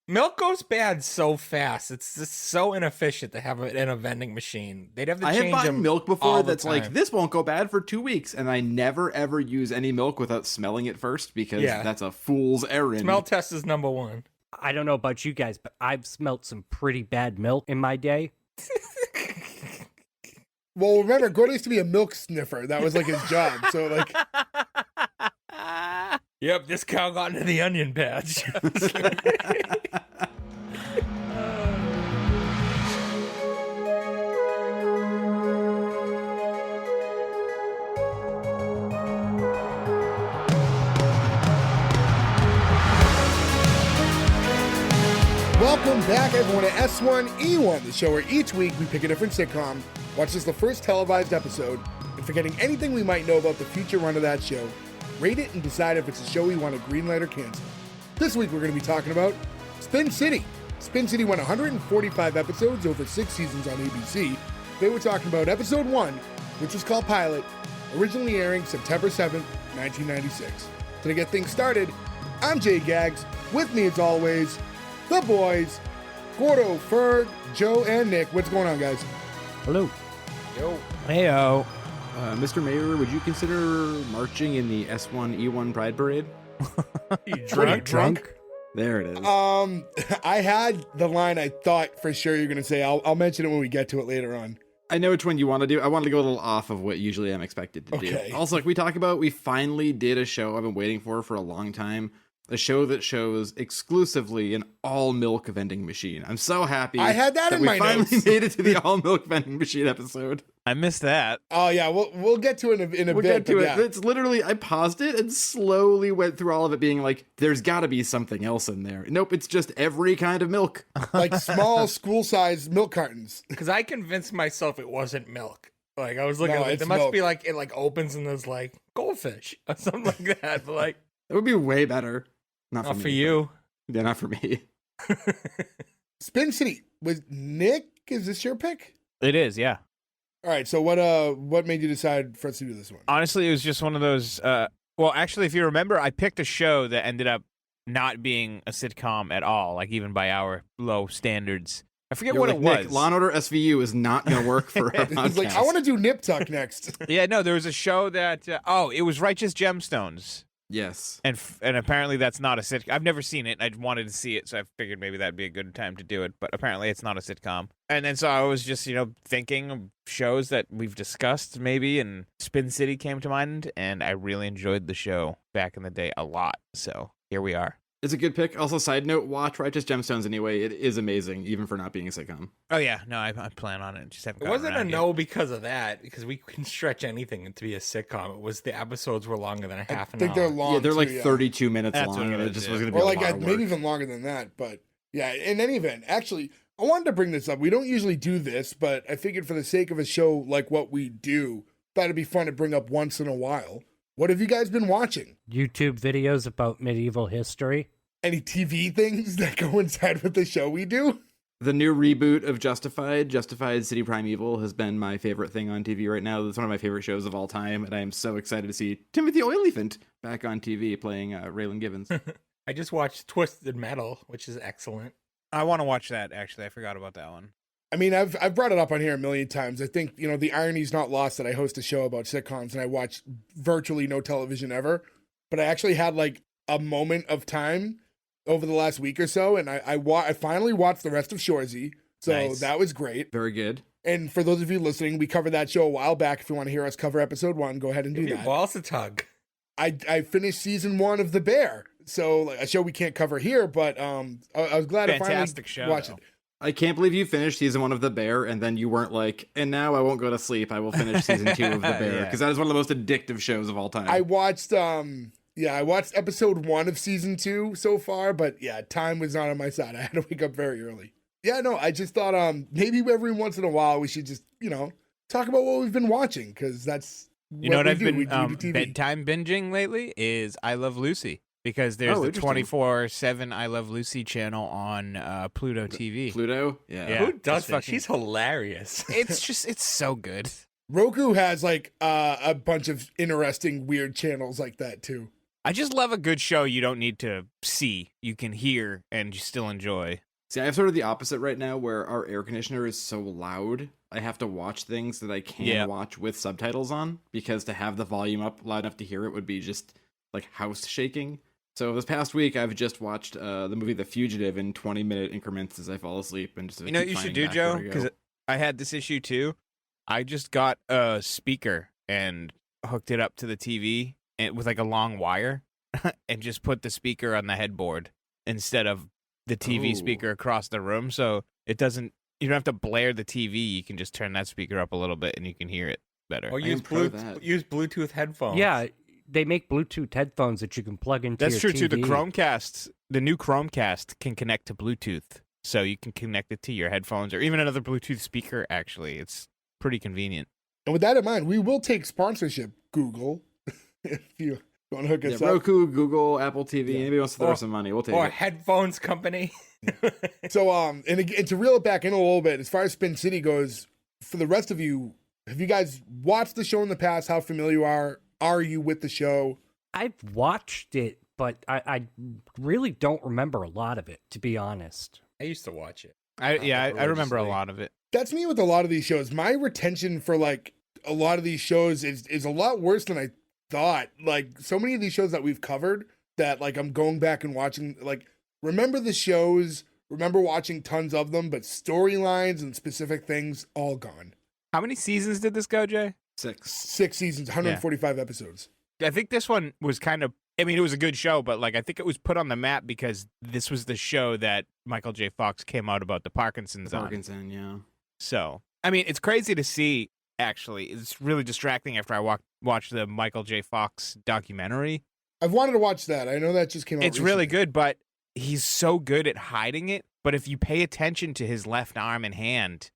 Milk goes bad so fast. It's just so inefficient to have it in a vending machine. They'd have to I have change bought them milk all before the that's like, time. this won't go bad for 2 weeks, and I never ever use any milk without smelling it first because that's a fool's errand. Smell test is number one. I don't know about you guys, but I've smelt some pretty bad milk in my day. Well, remember, Gordo used to be a milk sniffer. That was like his job. So like, Yep, this cow got into the onion patch. welcome back, everyone, to S1E1, the show where each week we pick a different sitcom, watch just the first televised episode, and forgetting anything we might know about the future run of that show, rate it and decide if it's a show we want to greenlight or cancel. This week we're going to be talking about Spin City. Spin City went 145 episodes over 6 seasons on ABC. Today we're talking about episode 1, which was called Pilot, originally airing September 7th, 1996. So to get things started, I'm Jay Gags. With me as always, the boys, Gordo, Ferg, Joe, and Nick. What's going on, guys? Hello. Yo. Heyo. Mr. Mayor, would you consider marching in the S1E1 Pride Parade? Drunk? There it is. I had the line I thought for sure you're going to say. I'll mention it when we get to it later on. I know which one you want to do. I wanted to go a little off of what usually I'm expected to Okay. do. Also, like we talk about, we finally did a show I've been waiting for a long time. A show that shows exclusively an all milk vending machine. I'm so happy. I had that in we my finally notes. made it to the all milk vending machine episode. I missed that. Oh yeah, we'll get to it in a We'll bit. get to but it. yeah. It's literally, I paused it and slowly went through all of it being like, there's got to be something else in there. Nope, it's just every kind of milk. Like small school-sized milk cartons. Because I convinced myself it wasn't milk. Like, I was looking No, at it. it's There must milk. be like, it like opens and there's like goldfish or something like that. But like, It would be way better. Not not for for me. you. Yeah, not for me. Spin City with Nick. Is this your pick? It is, yeah. All right. So what made you decide for us to do this one? Honestly, it was just one of those. Well, actually, if you remember, I picked a show that ended up not being a sitcom at all, like even by our low standards. I forget You're what like, it was. Nick, Law and Order SVU is not going to work for our He's like, I want to do Nip Tuck next. Yeah, no, there was a show that. It was Righteous Gemstones. Yes. And apparently that's not a sitcom. I've never seen it. I wanted to see it, so I figured maybe that'd be a good time to do it. But apparently it's not a sitcom. And then so I was just, thinking of shows that we've discussed maybe, and Spin City came to mind, and I really enjoyed the show back in the day a lot. So here we are. It's a good pick. Also, side note, watch Righteous Gemstones anyway. It is amazing, even for not being a sitcom. Oh yeah, no, I plan on it. Just haven't. It gotten wasn't a around yet. no because of that, because we can stretch anything to be a sitcom. It was the episodes were longer than a half I an think hour. they're long. Yeah, they're like too, 32 minutes That's long, what and it it just is, was yeah. going to be Or a like lot of maybe work. even longer than that. But yeah, in any event, actually, I wanted to bring this up. We don't usually do this, but I figured for the sake of a show like what we do, thought it'd be fun to bring up once in a while. What have you guys been watching? YouTube videos about medieval history. Any TV things that coincide with the show we do? The new reboot of Justified City Primeval, has been my favorite thing on TV right now. It's one of my favorite shows of all time, and I am so excited to see Timothy Olyphant back on TV playing Raylan Givens. I just watched Twisted Metal, which is excellent. I want to watch that. Actually, I forgot about that one. I mean, I've brought it up on here a million times. I think, the irony's not lost that I host a show about sitcoms and I watch virtually no television ever. But I actually had like a moment of time over the last week or so, and I finally watched the rest of Shoresy, so Nice. that was great. Very good. And for those of you listening, we covered that show a while back. If you want to hear us cover episode 1, go ahead and do Give your that. balls a tug. I finished season 1 of The Bear, so like, a show we can't cover here, but I was glad Fantastic to show, finally watch though. it. I can't believe you finished season 1 of The Bear, and then you weren't like, and now I won't go to sleep. I will finish season 2 of The Bear, Yeah. because that is one of the most addictive shows of all time. I watched I watched episode 1 of season 2 so far, but yeah, time was not on my side. I had to wake up very early. Yeah, no, I just thought maybe every once in a while we should just, talk about what we've been watching, because that's You know what we I've do. been We do TV. bedtime binging lately is I Love Lucy, because there's Oh, the interesting. 24/7 I Love Lucy channel on Pluto TV. Pluto? Yeah. Yeah. Who does it's that? fucking- She's hilarious. It's so good. Roku has like a bunch of interesting, weird channels like that too. I just love a good show you don't need to see. You can hear and you still enjoy. See, I have sort of the opposite right now where our air conditioner is so loud. I have to watch things that I can watch with subtitles on, because to have the volume up loud enough to hear it would be just like house shaking. So this past week, I've just watched the movie The Fugitive in 20-minute increments as I fall asleep. And just You know what you should do, Joe? Because I had this issue too. I just got a speaker and hooked it up to the TV and with like a long wire and just put the speaker on the headboard instead of the TV speaker across the room. So it doesn't, you don't have to blare the TV. You can just turn that speaker up a little bit and you can hear it better. Or use Bluetooth headphones. Yeah, they make Bluetooth headphones that you can plug into That's your true too. TV. The Chromecast, the new Chromecast can connect to Bluetooth. So you can connect it to your headphones or even another Bluetooth speaker, actually. It's pretty convenient. And with that in mind, we will take sponsorship, Google, if you want to hook us up. Roku, Google, Apple TV. Anybody wants to throw some money, we'll take Or it. headphones company. So, and to reel it back in a little bit, as far as Spin City goes, for the rest of you, have you guys watched the show in the past? How familiar are you with the show? I've watched it, but I really don't remember a lot of it, to be honest. I used to watch it. I remember a lot of it. That's me with a lot of these shows. My retention for like a lot of these shows is a lot worse than I thought. Like so many of these shows that we've covered that like I'm going back and watching, like remember the shows, remember watching tons of them, but storylines and specific things all gone. How many seasons did this go, Jay? 6. 6 seasons, 145 episodes. I think this one was kind of, I mean, it was a good show, but like I think it was put on the map because this was the show that Michael J. Fox came out about the Parkinson's on. Parkinson, yeah. So, I mean, it's crazy to see, actually. It's really distracting after I watched the Michael J. Fox documentary. I've wanted to watch that. I know that just came out It's recently. really good, but he's so good at hiding it. But if you pay attention to his left arm and hand,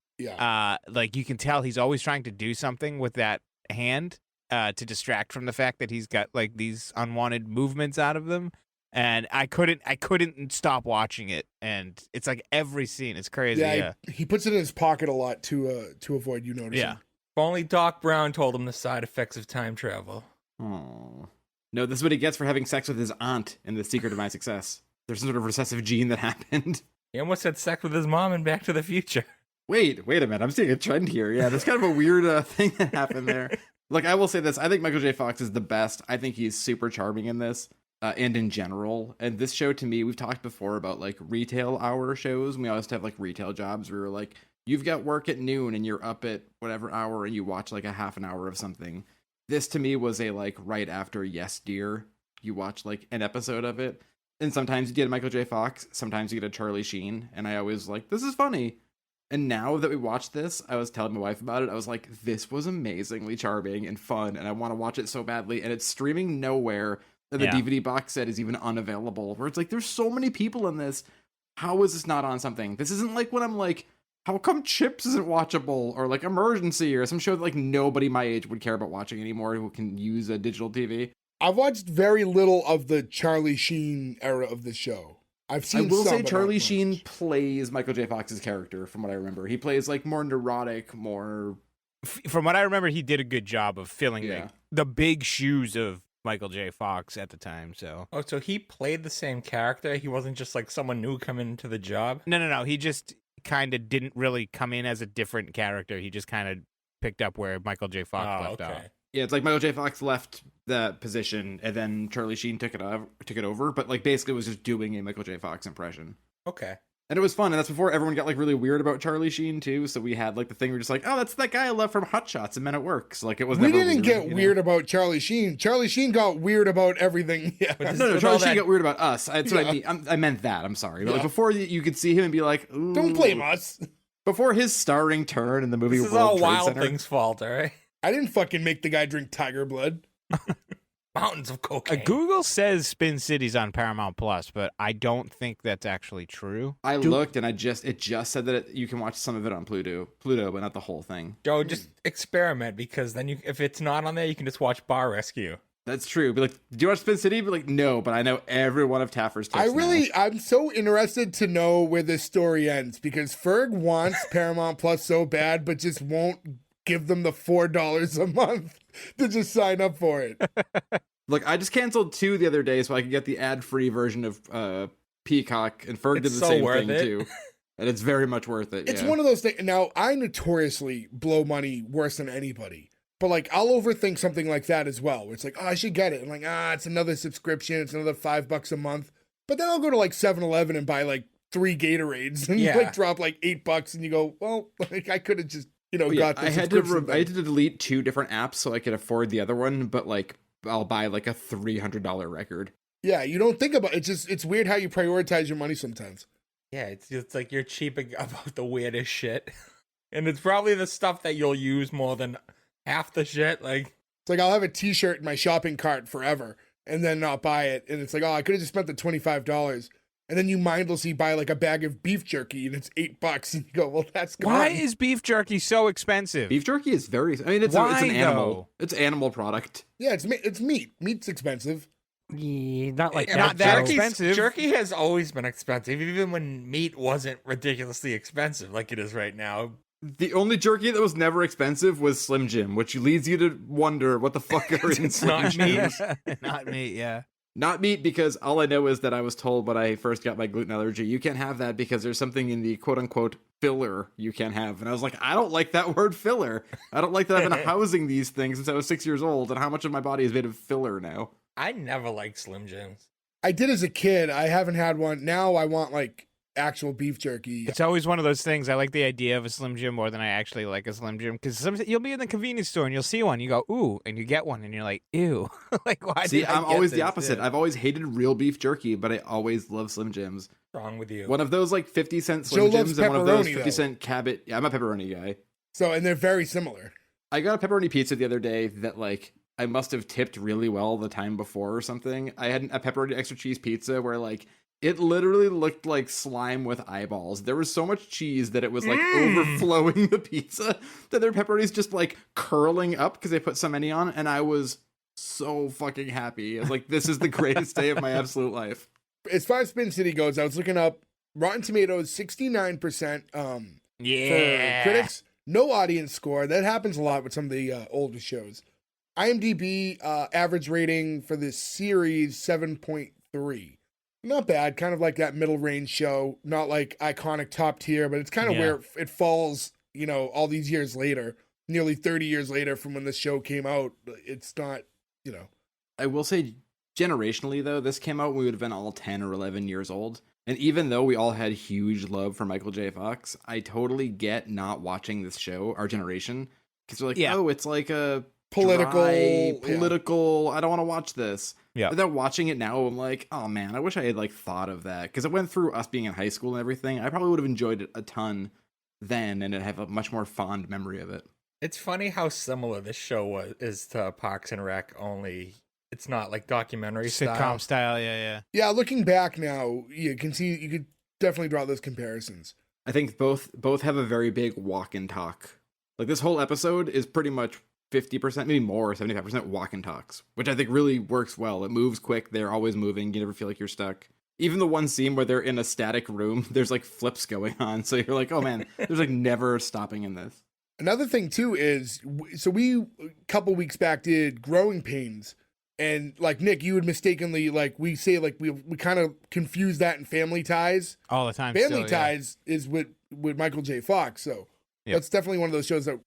like you can tell he's always trying to do something with that hand to distract from the fact that he's got like these unwanted movements out of them. And I couldn't stop watching it, and it's like every scene. It's crazy. Yeah, he puts it in his pocket a lot to avoid you noticing. Yeah. If only Doc Brown told him the side effects of time travel. Oh. No, this is what he gets for having sex with his aunt in The Secret of My Success. There's some sort of recessive gene that happened. He almost had sex with his mom in Back to the Future. Wait a minute. I'm seeing a trend here. Yeah, there's kind of a weird thing that happened there. Look, I will say this. I think Michael J. Fox is the best. I think he's super charming in this. And in general, and this show to me, we've talked before about like retail hour shows. And we always have like retail jobs where you're like, you've got work at noon and you're up at whatever hour and you watch like a half an hour of something. This to me was a like right after Yes Dear, you watch like an episode of it. And sometimes you get a Michael J. Fox, sometimes you get a Charlie Sheen. And I always like, this is funny. And now that we watched this, I was telling my wife about it. I was like, this was amazingly charming and fun. And I want to watch it so badly. And it's streaming nowhere. And the DVD box set is even unavailable. Where it's like, there's so many people in this. How is this not on something? This isn't like when I'm like, how come Chips isn't watchable? Or like Emergency or some show that like nobody my age would care about watching anymore who can use a digital TV. I've watched very little of the Charlie Sheen era of the show. I've seen. I will some, say but Charlie not Sheen much. plays Michael J. Fox's character, from what I remember. He plays like more neurotic, more. From what I remember, he did a good job of filling Yeah. the big shoes of Michael J. Fox at the time. So Oh, so he played the same character? He wasn't just like someone new coming into the job? no. He just kind of didn't really come in as a different character. He just kind of picked up where Michael J. Fox left off. Yeah, it's like Michael J. Fox left that position, and then Charlie Sheen took it over, but like basically was just doing a Michael J. Fox impression. Okay. And it was fun, and that's before everyone got like really weird about Charlie Sheen too. So we had like the thing where just like, oh, that's that guy I love from Hot Shots and Men at Work. So like it was. We never didn't get you know? weird about Charlie Sheen. Charlie Sheen got weird about everything. Yeah. But No, with Charlie all Sheen that- got weird about us. That's what I mean. I meant that. I'm sorry, but like Yeah. before you could see him and be like, ooh. Don't blame us. Before his starring turn in the movie This is World all Trade Wild Center. Thing's fault, all right? I didn't fucking make the guy drink tiger blood. Mountains of cocaine. Google says Spin City's on Paramount Plus, but I don't think that's actually true. I looked and it just said that you can watch some of it on Pluto, but not the whole thing. Joe, just experiment, because then if it's not on there, you can just watch Bar Rescue. That's true. Be like, do you watch Spin City? Be like, no, but I know every one of Taffer's tips. I'm so interested to know where this story ends, because Ferg wants Paramount Plus so bad, but just won't give them the $4 a month to just sign up for it. Look, I just canceled 2 the other day so I could get the ad-free version of Peacock, and Ferg did It's the so same worth thing it. too. And it's very much worth it. It's yeah. one of those things. Now, I notoriously blow money worse than anybody. But, like, I'll overthink something like that as well. Where it's like, oh, I should get it. And, like, it's another subscription. It's another $5 a month. But then I'll go to, like, 7-Eleven and buy, like, 3 Gatorades. And, Yeah. like, drop, like, $8. And you go, well, like, I could have just, Oh, yeah, got the I had to subscription I had thing. to delete 2 different apps so I could afford the other one, but like I'll buy like a $300 record. Yeah, you don't think about it. It's weird how you prioritize your money sometimes. Yeah, it's like you're cheaping about the weirdest shit. And it's probably the stuff that you'll use more than half the shit. Like, It's like I'll have a T-shirt in my shopping cart forever and then not buy it. And it's like, oh, I could have just spent the $25. And then you mindlessly buy like a bag of beef jerky and it's $8. And you go, well, that's gone. Why is beef jerky so expensive? Beef jerky is very. I mean, it's Why, an animal. though? It's an animal product. Yeah, it's meat. Meat's expensive. Yeah, not like Not that. that though. expensive. Jerky has always been expensive, even when meat wasn't ridiculously expensive like it is right now. The only jerky that was never expensive was Slim Jim, which leads you to wonder what the fuck are in It's Slim not meat. Jims. Not meat, yeah. Not meat, because all I know is that I was told when I first got my gluten allergy, you can't have that because there's something in the quote-unquote filler you can't have. And I was like, I don't like that word filler. I don't like that I've been housing these things since I was 6 years old, and how much of my body is made of filler now. I never liked Slim Jims. I did as a kid. I haven't had one. Now I want like actual beef jerky. It's always one of those things. I like the idea of a Slim Jim more than I actually like a Slim Jim, because you'll be in the convenience store and you'll see one, you go ooh, and you get one and you're like ew. Like, why? See, did I I'm get always the this? opposite. Yeah. I've always hated real beef jerky, but I always love Slim Jims. What's wrong with you? One of those like 50-cent Joe Slim loves Jims and one of those pepperoni, 50-cent Cabot. Yeah, I'm a pepperoni guy. So, and they're very similar. I got a pepperoni pizza the other day that like I must have tipped really well the time before or something. I had a pepperoni extra cheese pizza where like it literally looked like slime with eyeballs. There was so much cheese that it was like overflowing the pizza, that their pepperoni's just like curling up because they put so many on, and I was so fucking happy. I was like, this is the greatest day of my absolute life. As far as Spin City goes, I was looking up Rotten Tomatoes, 69% Yeah. for critics. No audience score. That happens a lot with some of the older shows. IMDb average rating for this series, 7.3. Not bad. Kind of like that middle range show. Not like iconic top tier, but it's kind of Yeah. where it falls, all these years later. Nearly 30 years later from when this show came out. It's not, I will say, generationally though, this came out when we would have been all 10 or 11 years old. And even though we all had huge love for Michael J. Fox, I totally get not watching this show, our generation. Because we're like, Yeah. oh, it's like a Political, dry, yeah. political, I don't want to watch this. Yeah. And then watching it now, I'm like, oh man, I wish I had like thought of that. Because it went through us being in high school and everything. I probably would have enjoyed it a ton then, and I'd have a much more fond memory of it. It's funny how similar this show is to Parks and Rec, only it's not like documentary Sitcom style. style, yeah. Yeah, looking back now, you could definitely draw those comparisons. I think both have a very big walk and talk. Like this whole episode is pretty much 50%, maybe more, 75% walk and talks, which I think really works well. It moves quick. They're always moving. You never feel like you're stuck. Even the one scene where they're in a static room, there's like flips going on. So you're like, oh man, there's like never stopping in this. Another thing too is, so we a couple weeks back did Growing Pains, and like Nick, you would mistakenly we say we kind of confuse that in Family Ties. All the time. Family still, yeah. Ties is with Michael J. Fox, so Yep. that's definitely one of those shows that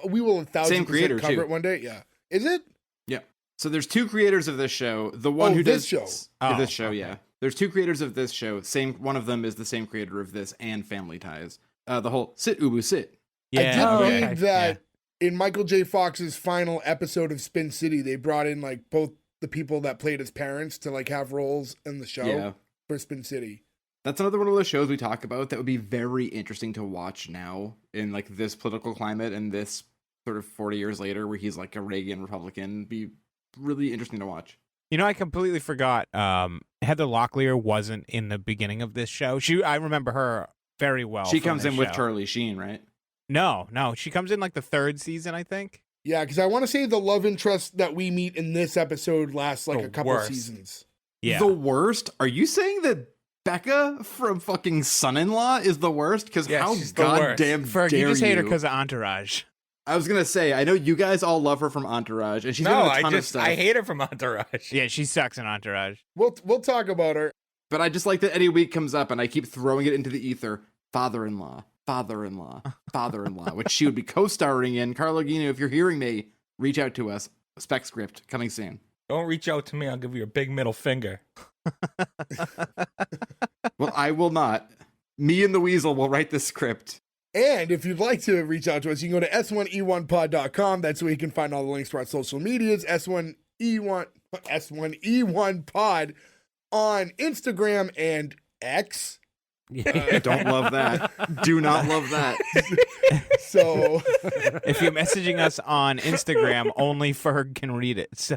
we will 1,000% creator, cover too. it one day. Yeah, is it? Yeah. So there's 2 creators of this show. The one who this does show. this show, okay. yeah. There's 2 creators of this show. One of them is the same creator of this and Family Ties. The whole sit Ubu sit. Yeah. I did okay. read that in Michael J. Fox's final episode of Spin City, they brought in both the people that played his parents to have roles in the show Yeah. for Spin City. That's another one of those shows we talk about that would be very interesting to watch now in this political climate and this sort of 40 years later where he's like a Reagan Republican. Be really interesting to watch. You know, I completely forgot. Heather Locklear wasn't in the beginning of this show. I remember her very well. She from comes this in with show. Charlie Sheen, right? No, she comes in the 3rd season, I think. Yeah, because I want to say the love interest that we meet in this episode lasts The a couple worst. seasons. Yeah. The worst? Are you saying that Becca from fucking Son-in-Law is the worst? Because Yeah, how she's the worst. goddamn Ferg, dare you just hate her you? because of Entourage. I was gonna say, I know you guys all love her from Entourage, and she's No, been in a ton of stuff. I hate her from Entourage. Yeah, she sucks in Entourage. We'll talk about her. But I just like that any week comes up and I keep throwing it into the ether. Father-in-law, father-in-law, father-in-law, which she would be co-starring in. Carlo Guino, if you're hearing me, reach out to us. Spec script coming soon. Don't reach out to me. I'll give you a big middle finger. Well, I will not. Me and the Weasel will write the script. And if you'd like to reach out to us, you can go to s1e1pod.com. That's where you can find all the links to our social medias. S1E1 pod on Instagram and X. Don't love that. Do not love that. So If you're messaging us on Instagram, only Ferg can read it. So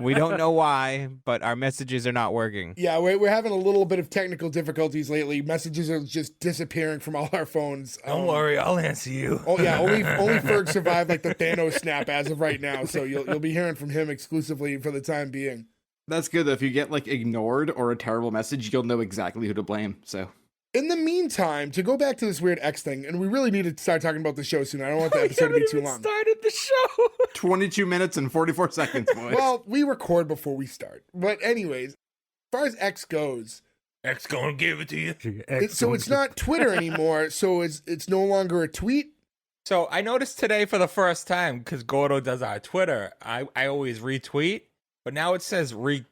we don't know why, but our messages are not working. yeah, we're having a little bit of technical difficulties lately. Messages are just disappearing from all our phones. Don't worry, I'll answer you. Oh yeah, only Ferg survived like the Thanos snap as of right now. So you'll be hearing from him exclusively for the time being. That's good though. If you get like ignored or a terrible message, you'll know exactly who to blame. So In the meantime, to go back to this weird X thing, and we really need to start talking about the show soon. I don't want the episode to be too long. Started the show. 22 minutes and 44 seconds, boys. Well, we record before we start. But anyways, as far as X goes, X gonna give it to you. so it's not Twitter anymore. So it's no longer a tweet. So I noticed today for the first time, because Gordo does our Twitter, I always retweet, but now it says repost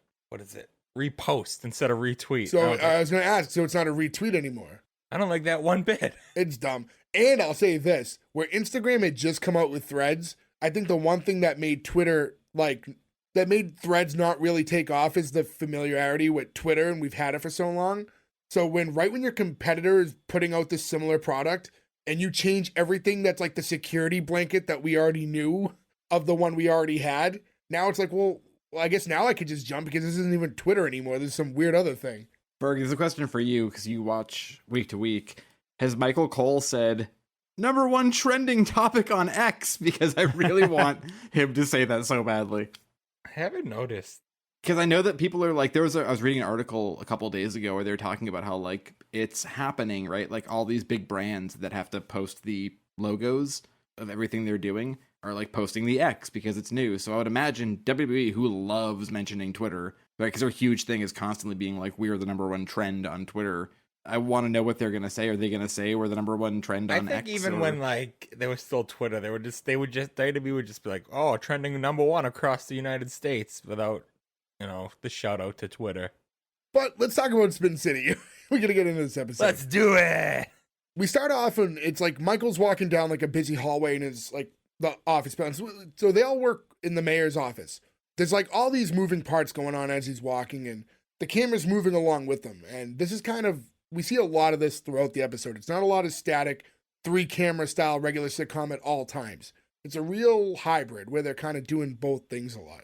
instead of retweet. So I was going to ask. So it's not a retweet anymore. I don't like that one bit. It's dumb. And I'll say this: where Instagram had just come out with Threads, I think the one thing that made Twitter that made Threads not really take off is the familiarity with Twitter, and we've had it for so long. So when your competitor is putting out this similar product and you change everything that's like the security blanket that we already knew of the one we already had, now it's like, well, I guess now I could just jump because this isn't even Twitter anymore. This is some weird other thing. Berg, there's a question for you because you watch week to week. Has Michael Cole said #1 trending topic on X? Because I really want him to say that so badly. I haven't noticed. Because I know that people are like, I was reading an article a couple of days ago where they were talking about how like it's happening, right? Like all these big brands that have to post the logos of everything they're doing are like posting the X because it's new. So I would imagine WWE, who loves mentioning Twitter, right? Because their huge thing is constantly being like, we're the #1 trend on Twitter. I want to know what they're going to say. Are they going to say we're the #1 trend on X? I think even when like there was still Twitter, WWE would just be like, oh, trending #1 across the United States without, the shout out to Twitter. But let's talk about Spin City. We're going to get into this episode. Let's do it. We start off and it's like Michael's walking down like a busy hallway in his like the office building. So they all work in the mayor's office. There's like all these moving parts going on as he's walking, and the camera's moving along with him. And this is we see a lot of this throughout the episode. It's not a lot of static 3-camera style regular sitcom at all times. It's a real hybrid where they're kind of doing both things a lot.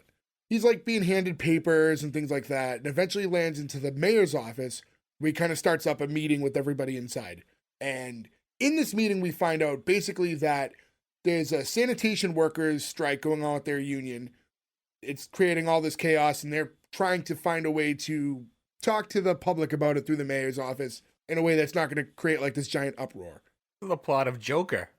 He's like being handed papers and things like that, and eventually lands into the mayor's office where he kind of starts up a meeting with everybody inside. And in this meeting, we find out basically that there's a sanitation workers strike going on with their union. It's creating all this chaos, and they're trying to find a way to talk to the public about it through the mayor's office in a way that's not going to create like this giant uproar. The plot of Joker.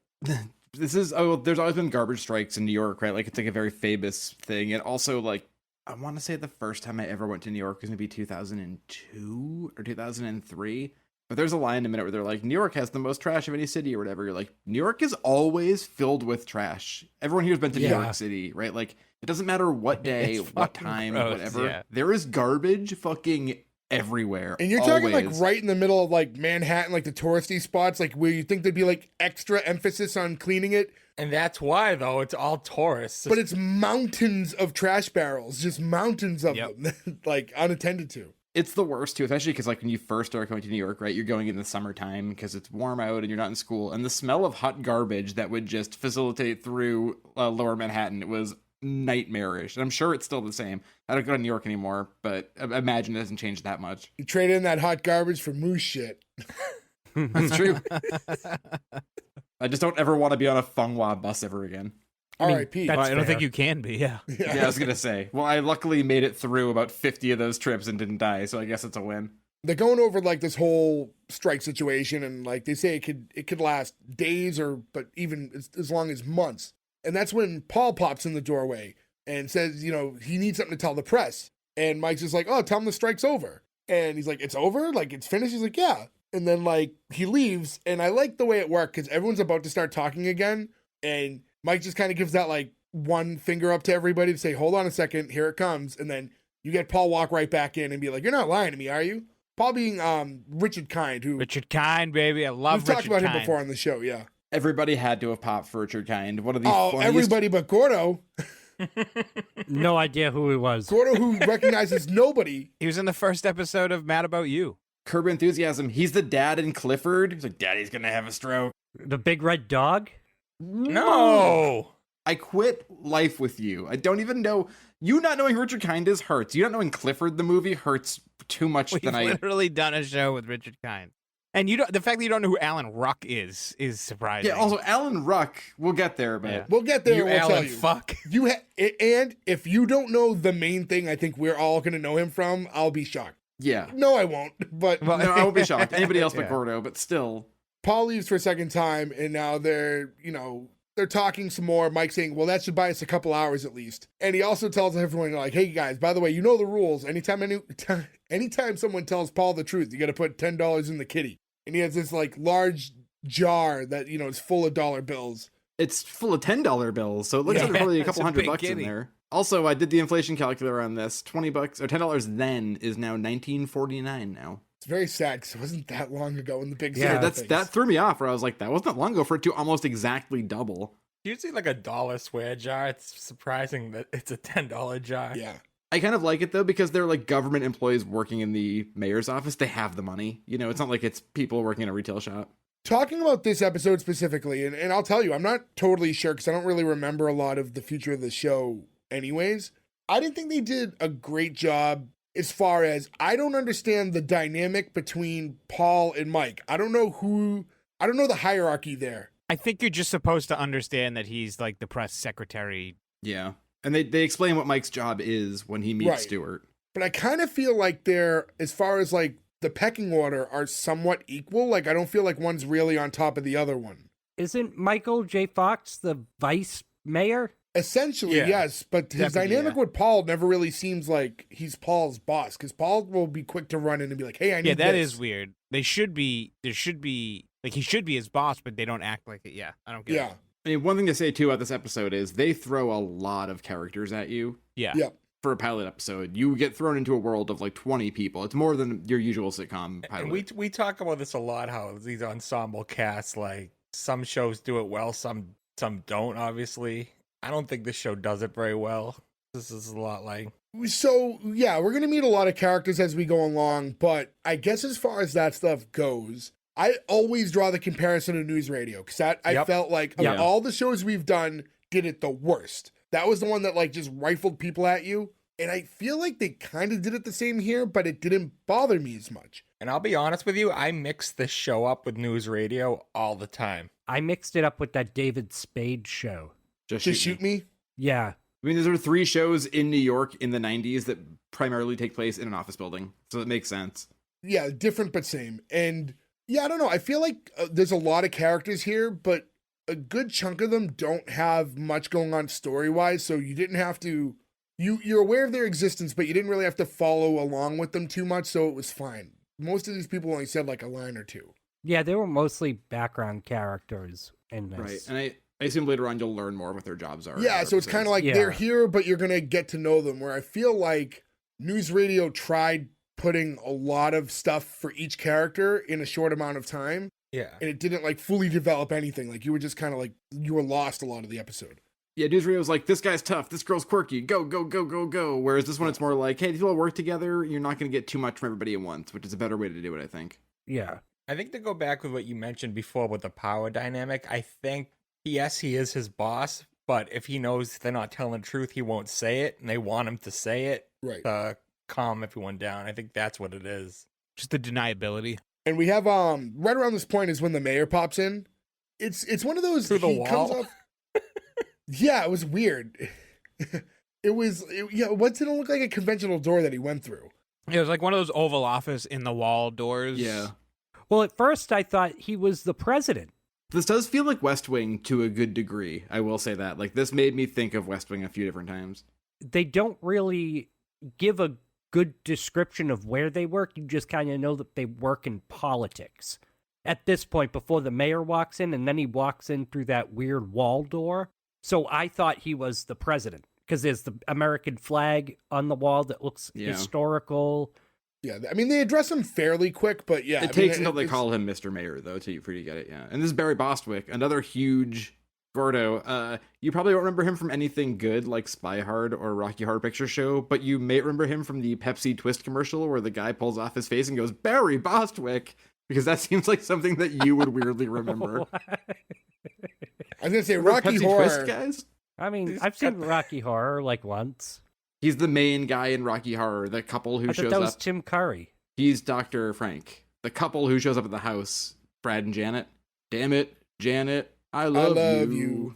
there's always been garbage strikes in New York, right? Like it's like a very famous thing. And also like, I want to say the first time I ever went to New York was maybe 2002 or 2003. But there's a line in a minute where they're like, New York has the most trash of any city or whatever. You're like, New York is always filled with trash. Everyone here's been to New York City, right? Like, it doesn't matter what day, what time, gross, whatever. yeah. There is garbage fucking everywhere. And you're talking like always. right in the middle of like Manhattan, like the touristy spots, like where you think there'd be like extra emphasis on cleaning it. And that's why, though, it's all tourists. But it's mountains of trash barrels, just mountains of them, like unattended to. It's the worst too, especially because like when you first start going to New York, right, you're going in the summertime because it's warm out and you're not in school, and the smell of hot garbage that would just facilitate through lower Manhattan was nightmarish. And I'm sure it's still the same. I don't go to New York anymore, but I imagine it hasn't changed that much. You trade in that hot garbage for moose shit. That's true. I just don't ever want to be on a Fenghua bus ever again. R.I.P. I don't fair. think you can be, yeah. Yeah, I was gonna say. Well, I luckily made it through about 50 of those trips and didn't die, so I guess it's a win. they're going over like this whole strike situation, and like they say it could last days but even as long as months. And that's when Paul pops in the doorway and says, he needs something to tell the press. And Mike's just like, oh, tell him the strike's over. And he's like, it's over? Like, it's finished? He's like, yeah. And then, like, he leaves. And I like the way it worked because everyone's about to start talking again. And Mike just kind of gives that, like, one finger up to everybody to say, hold on a second, here it comes. And then you get Paul walk right back in and be like, you're not lying to me, are you? Paul being Richard Kind, who... Richard Kind, baby. I love Richard Kind. We've talked about him before on the show, yeah. Everybody had to have popped for Richard Kind. One of the funniest... everybody but Gordo. No idea who he was. Gordo, who recognizes nobody. He was in the first episode of Mad About You. Curb Your Enthusiasm. He's the dad in Clifford. He's like, Daddy's gonna have a stroke. The big red dog? No. I quit life with you. I don't even know. You not knowing who Richard Kind is hurts. You not knowing Clifford the movie hurts too much. We've literally done a show with Richard Kind. And the fact that you don't know who Alan Ruck is surprising. Yeah, also Alan Ruck, we'll get there, but... Yeah. We'll get there, we'll Alan tell you. Fuck. And if you don't know the main thing I think we're all going to know him from, I'll be shocked. Yeah. No, I won't, but... Well, no, I won't be shocked. Anybody else but Gordo, but still. Paul leaves for a second time, and now they're talking some more. Mike saying, well, that should buy us a couple hours at least. And he also tells everyone, like, hey, guys, by the way, you know the rules. Anytime someone tells Paul the truth, you got to put $10 in the kitty. And he has this, like, large jar that, is full of dollar bills. It's full of $10 bills, so it looks like there's probably a couple $100 in there. Also, I did the inflation calculator on this. $20 or $10 then is now $19.49 now. It's very sad because it wasn't that long ago in the big that threw me off where I was like, that wasn't that long ago for it to almost exactly double. Usually like $1 swear jar. It's surprising that it's a $10 jar. Yeah. I kind of like it though because they're like government employees working in the mayor's office. They have the money. It's not like it's people working in a retail shop. Talking about this episode specifically, and I'll tell you, I'm not totally sure because I don't really remember a lot of the future of the show anyways. I didn't think they did a great job as far as I don't understand the dynamic between Paul and Mike. I don't know the hierarchy there. I think you're just supposed to understand that he's like the press secretary. Yeah. And they explain what Mike's job is when he meets Stewart. But I kind of feel like they're, as far as like the pecking order, are somewhat equal. Like I don't feel like one's really on top of the other one. Isn't Michael J. Fox the vice mayor? Essentially, yes. But his dynamic with Paul never really seems like he's Paul's boss. Because Paul will be quick to run in and be like, hey, I need this. Yeah, that is weird. There should be, like he should be his boss, but they don't act like it. Yeah, I don't get it. I mean, one thing to say, too, about this episode is they throw a lot of characters at you. Yeah. Yep. For a pilot episode, you get thrown into a world of like 20 people. It's more than your usual sitcom pilot. And we talk about this a lot, how these ensemble casts, like some shows do it well, some don't, obviously. I don't think this show does it very well. This is a lot like... So, yeah, we're going to meet a lot of characters as we go along, but I guess as far as that stuff goes, I always draw the comparison to News Radio, because I felt like of all the shows we've done, did it the worst. That was the one that like just rifled people at you. And I feel like they kind of did it the same here, but it didn't bother me as much. And I'll be honest with you, I mix this show up with News Radio all the time. I mixed it up with that David Spade show. Just Shoot Me? Yeah. I mean, there are 3 shows in New York in the 90s that primarily take place in an office building. So it makes sense. Yeah, different but same. And yeah, I don't know. I feel like there's a lot of characters here, but a good chunk of them don't have much going on story-wise. So you didn't have to... You're aware of their existence, but you didn't really have to follow along with them too much, so it was fine. Most of these people only said like a line or two. Yeah, they were mostly background characters in this. Right, and I assume later on you'll learn more what their jobs are. Yeah, so it's kind of like they're here, but you're going to get to know them, where I feel like News Radio tried putting a lot of stuff for each character in a short amount of time. Yeah. And it didn't like fully develop anything. Like you were just kind of like, you were lost a lot of the episode. Yeah, News Radio was like, this guy's tough, this girl's quirky, go, go, go, go, go. Whereas this one, it's more like, hey, these people work together, you're not going to get too much from everybody at once, which is a better way to do it, I think. Yeah. I think to go back with what you mentioned before with the power dynamic, I think, yes, he is his boss, but if he knows they're not telling the truth, he won't say it, and they want him to say it to calm everyone down. I think that's what it is. Just the deniability. And we have, right around this point is when the mayor pops in. It's one of those... Through the wall? Comes off, yeah, it was weird. What did it look like a conventional door that he went through? It was like one of those Oval Office in the wall doors. Yeah. Well, at first I thought he was the president. This does feel like West Wing to a good degree. I will say that. Like, this made me think of West Wing a few different times. They don't really give a good description of where they work. You just kind of know that they work in politics. At this point, before the mayor walks in, and then he walks in through that weird wall door. So I thought he was the president, because there's the American flag on the wall that looks historical. Yeah, I mean, they address him fairly quick, but yeah. It takes until they call him Mr. Mayor, though, for you to get it, yeah. And this is Barry Bostwick, another huge Gordo. You probably won't remember him from anything good like Spy Hard or Rocky Horror Picture Show, but you may remember him from the Pepsi Twist commercial where the guy pulls off his face and goes, Barry Bostwick, because that seems like something that you would weirdly remember. I was going to say Rocky Horror. Twist, guys? I mean, I've seen Rocky Horror like once. He's the main guy in Rocky Horror, the couple who I shows thought that was up. Tim Curry. He's Dr. Frank. The couple who shows up at the house, Brad and Janet. Damn it, Janet, I love you.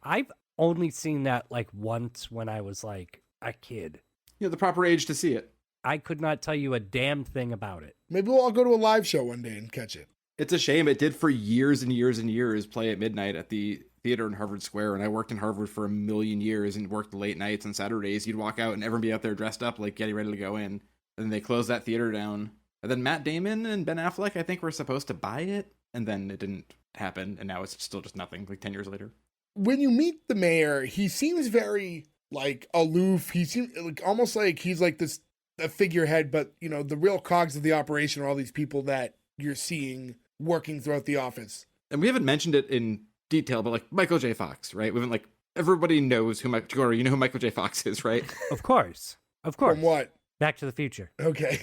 I've only seen that like once when I was like a kid. You know, the proper age to see it. I could not tell you a damn thing about it. Maybe we'll all go to a live show one day and catch it. It's a shame. It did for years and years and years play at midnight at the theater in Harvard Square, and I worked in Harvard for a million years and worked late nights and Saturdays. You'd walk out and everyone be out there dressed up, like getting ready to go in. And then they closed that theater down. And then Matt Damon and Ben Affleck, I think, were supposed to buy it, and then it didn't happen, and now it's still just nothing, like 10 years later. When you meet the mayor, he seems very, like, aloof. He seems like almost like he's like this a figurehead, but, you know, the real cogs of the operation are all these people that you're seeing working throughout the office. And we haven't mentioned it in detail, but, like, Michael J. Fox, right? We haven't, like, everybody knows who Michael, you know who Michael J. Fox is, right? Of course. Of course. From what? Back to the Future. Okay.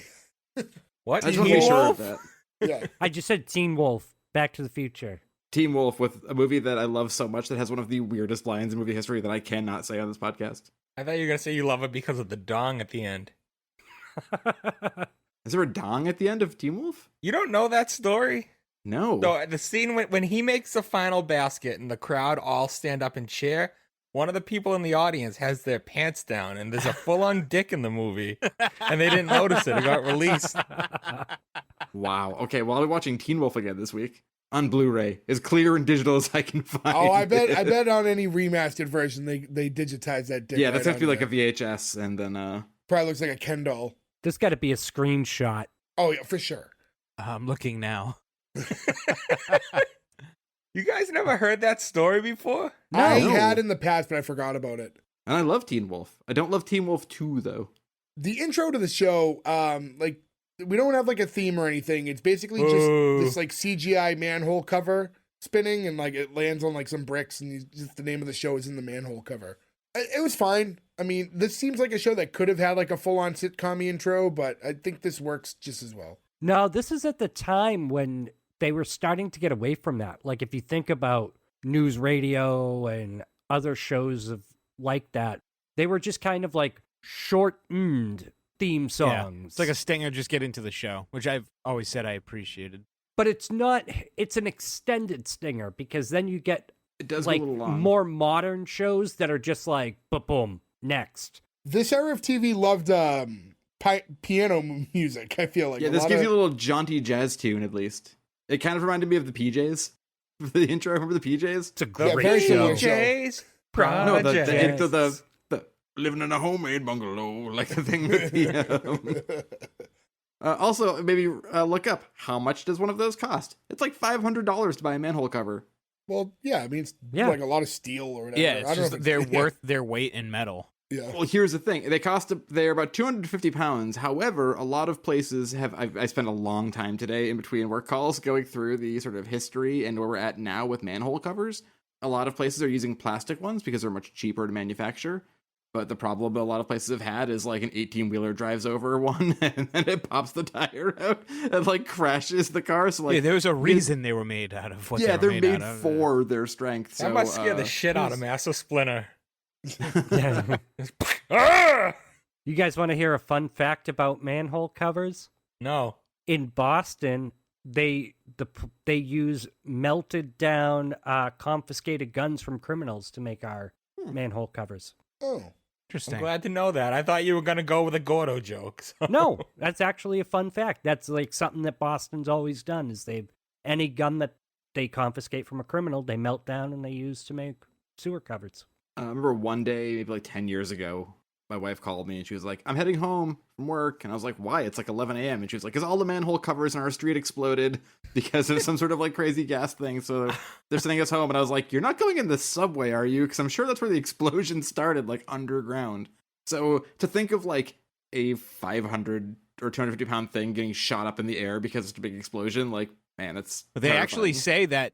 What? I just want to be sure of that. Yeah. I just said Teen Wolf, Back to the Future. Teen Wolf, with a movie that I love so much that has one of the weirdest lines in movie history that I cannot say on this podcast. I thought you were going to say you love it because of the dong at the end. Is there a dong at the end of Teen Wolf? You don't know that story? No. So the scene when he makes the final basket and the crowd all stand up and cheer, one of the people in the audience has their pants down and there's a full-on dick in the movie. And they didn't notice it. It got released. Wow. Okay, well, I'll be watching Teen Wolf again this week on Blu-ray, as clear and digital as I can find. Oh, I bet on any remastered version they digitize that dick. Yeah, that's right have to be like there. a VHS, and then Probably looks like a Ken doll. There's got to be a screenshot. Oh yeah, for sure. I'm looking now. You guys never heard that story before? I No. had in the past, but I forgot about it. And I love Teen Wolf. I don't love Teen Wolf 2, though. The intro to the show, like, we don't have like a theme or anything. It's basically just this like CGI manhole cover spinning, and like it lands on like some bricks, and just the name of the show is in the manhole cover. It was fine. I mean, this seems like a show that could have had like a full-on sitcom intro, but I think this works just as well. No, this is at the time when they were starting to get away from that. Like if you think about news radio and other shows of like that, they were just kind of like shortened theme songs. Yeah. It's like a stinger, just get into the show, which I've always said I appreciated. But it's not, it's an extended stinger, because then you get It does like go a little long. more modern shows that are just like, boom, next. This era of TV loved piano music, I feel like. Yeah, A this lot gives of- you a little jaunty jazz tune, at least. It kind of reminded me of the PJs. The intro, remember the PJs? It's a Yeah, great very show. similar show. PJs No, Project. the living in a homemade bungalow, like the thing with the... also, maybe look up, how much does one of those cost? It's like $500 to buy a manhole cover. Well, yeah, I mean, it's Yeah. like a lot of steel or whatever. Yeah, I it's don't know just if they're yeah, worth their weight in metal. Yeah. Well, here's the thing. They're about 250 pounds. However, a lot of places have, I spent a long time today in between work calls going through the sort of history and where we're at now with manhole covers. A lot of places are using plastic ones because they're much cheaper to manufacture. But the problem a lot of places have had is like an 18-wheeler drives over one and then it pops the tire out and like crashes the car. So like, Yeah, there was a reason they were made out of what yeah, they were they're made made out of. for their strength. That So, must scare the shit out of me. That's a splinter. Yeah. Ah! You guys want to hear a fun fact about manhole covers? No. In Boston, they use melted down confiscated guns from criminals to make our manhole covers. Oh. Interesting. I'm glad to know that. I thought you were going to go with a Gordo joke. So. No, that's actually a fun fact. That's like something that Boston's always done is any gun that they confiscate from a criminal, they melt down and they use to make sewer cupboards. I remember one day, maybe like 10 years ago, my wife called me and she was like, I'm heading home from work. And I was like, why? It's like 11 a.m. And she was like, because all the manhole covers in our street exploded because of some sort of like crazy gas thing. So they're sending us home. And I was like, you're not going in the subway, are you? Because I'm sure that's where the explosion started, like underground. So to think of like a 500 or 250 pound thing getting shot up in the air because it's a big explosion, like, man, it's They actually say that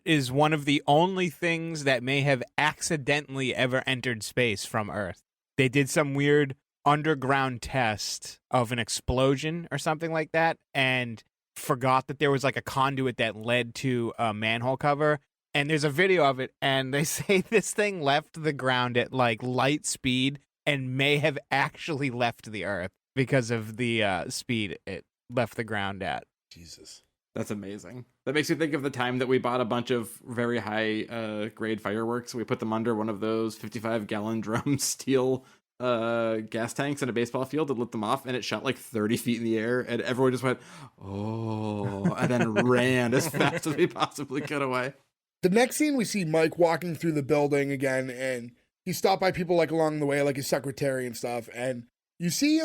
is one of the only things that may have accidentally ever entered space from Earth. They did some weird underground test of an explosion or something like that and forgot that there was like a conduit that led to a manhole cover. And there's a video of it, and they say this thing left the ground at like light speed and may have actually left the Earth because of the speed it left the ground at. Jesus. That's amazing. That makes me think of the time that we bought a bunch of very high grade fireworks. We put them under one of those 55-gallon drum steel gas tanks in a baseball field and lit them off, and it shot like 30 feet in the air, and everyone just went, oh, and then ran as fast as we possibly could away. The next scene, we see Mike walking through the building again, and he's stopped by people like along the way, like his secretary and stuff, and you see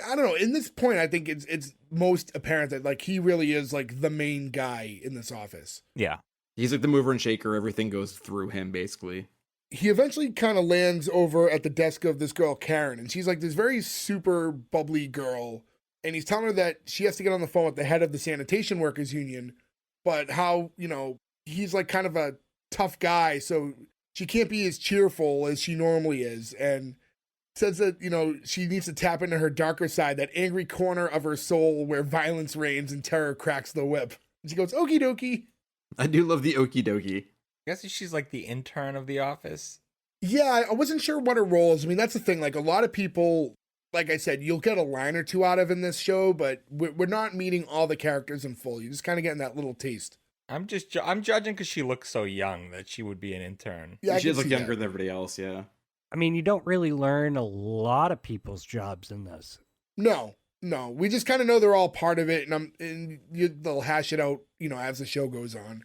I don't know, in this point, I think it's most apparent that, like, he really is, like, the main guy in this office. Yeah. He's like the mover and shaker. Everything goes through him, basically. He eventually kind of lands over at the desk of this girl, Karen, and she's, like, this very super bubbly girl, and he's telling her that she has to get on the phone with the head of the sanitation workers union, but how, you know, he's, like, kind of a tough guy, so she can't be as cheerful as she normally is, and says that, you know, she needs to tap into her darker side, that angry corner of her soul where violence reigns and terror cracks the whip. And she goes, okie dokie. I do love the okie dokie. I guess she's like the intern of the office. Yeah, I wasn't sure what her role is. I mean, that's the thing. Like, a lot of people, like I said, you'll get a line or two out of in this show, but we're not meeting all the characters in full. You're just kind of getting that little taste. I'm judging because she looks so young that she would be an intern. Yeah, she is like see younger that. than everybody else, yeah. I mean, you don't really learn a lot of people's jobs in this. No. We just kind of know they're all part of it, and they'll hash it out, you know, as the show goes on.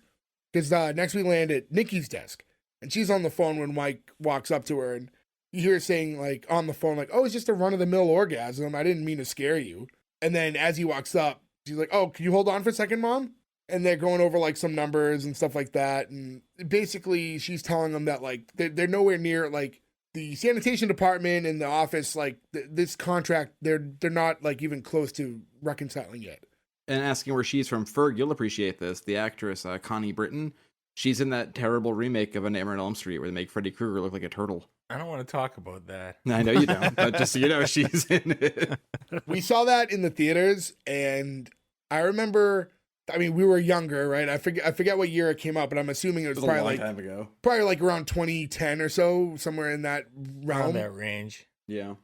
Because next we land at Nikki's desk, and she's on the phone when Mike walks up to her, and you hear her saying, like, on the phone, like, oh, it's just a run-of-the-mill orgasm. I didn't mean to scare you. And then as he walks up, she's like, oh, can you hold on for a second, Mom? And they're going over, like, some numbers and stuff like that. And basically, she's telling them that, like, they're nowhere near, like, the sanitation department and the office, like, this contract, they're not, like, even close to reconciling yet. And asking where she's from, Ferg, you'll appreciate this. The actress, Connie Britton, she's in that terrible remake of A Nightmare on Elm Street where they make Freddy Krueger look like a turtle. I don't want to talk about that. I know you don't, but just so you know, she's in it. We saw that in the theaters, and I remember, I mean, we were younger, right? I forget what year it came out, but I'm assuming it was probably a long like time ago. Probably like around 2010 or so, somewhere in that realm. Around that range. Yeah.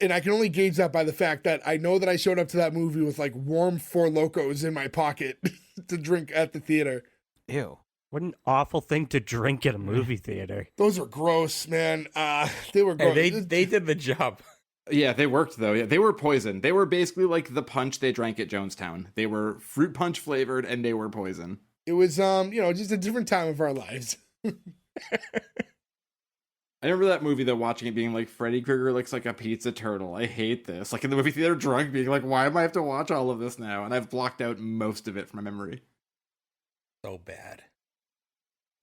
And I can only gauge that by the fact that I know that I showed up to that movie with like warm Four Locos in my pocket to drink at the theater. Ew. What an awful thing to drink at a movie theater. Those were gross, man. They were gross. Hey, they did the job. Yeah, they worked though. Yeah, they were poison. They were basically like the punch they drank at Jonestown. They were fruit punch flavored and they were poison. It was you know, just a different time of our lives. I remember that movie though, watching it being like, Freddy Krueger looks like a pizza turtle. I hate this. Like in the movie theater drunk, being like, why am I have to watch all of this now? And I've blocked out most of it from my memory. So bad.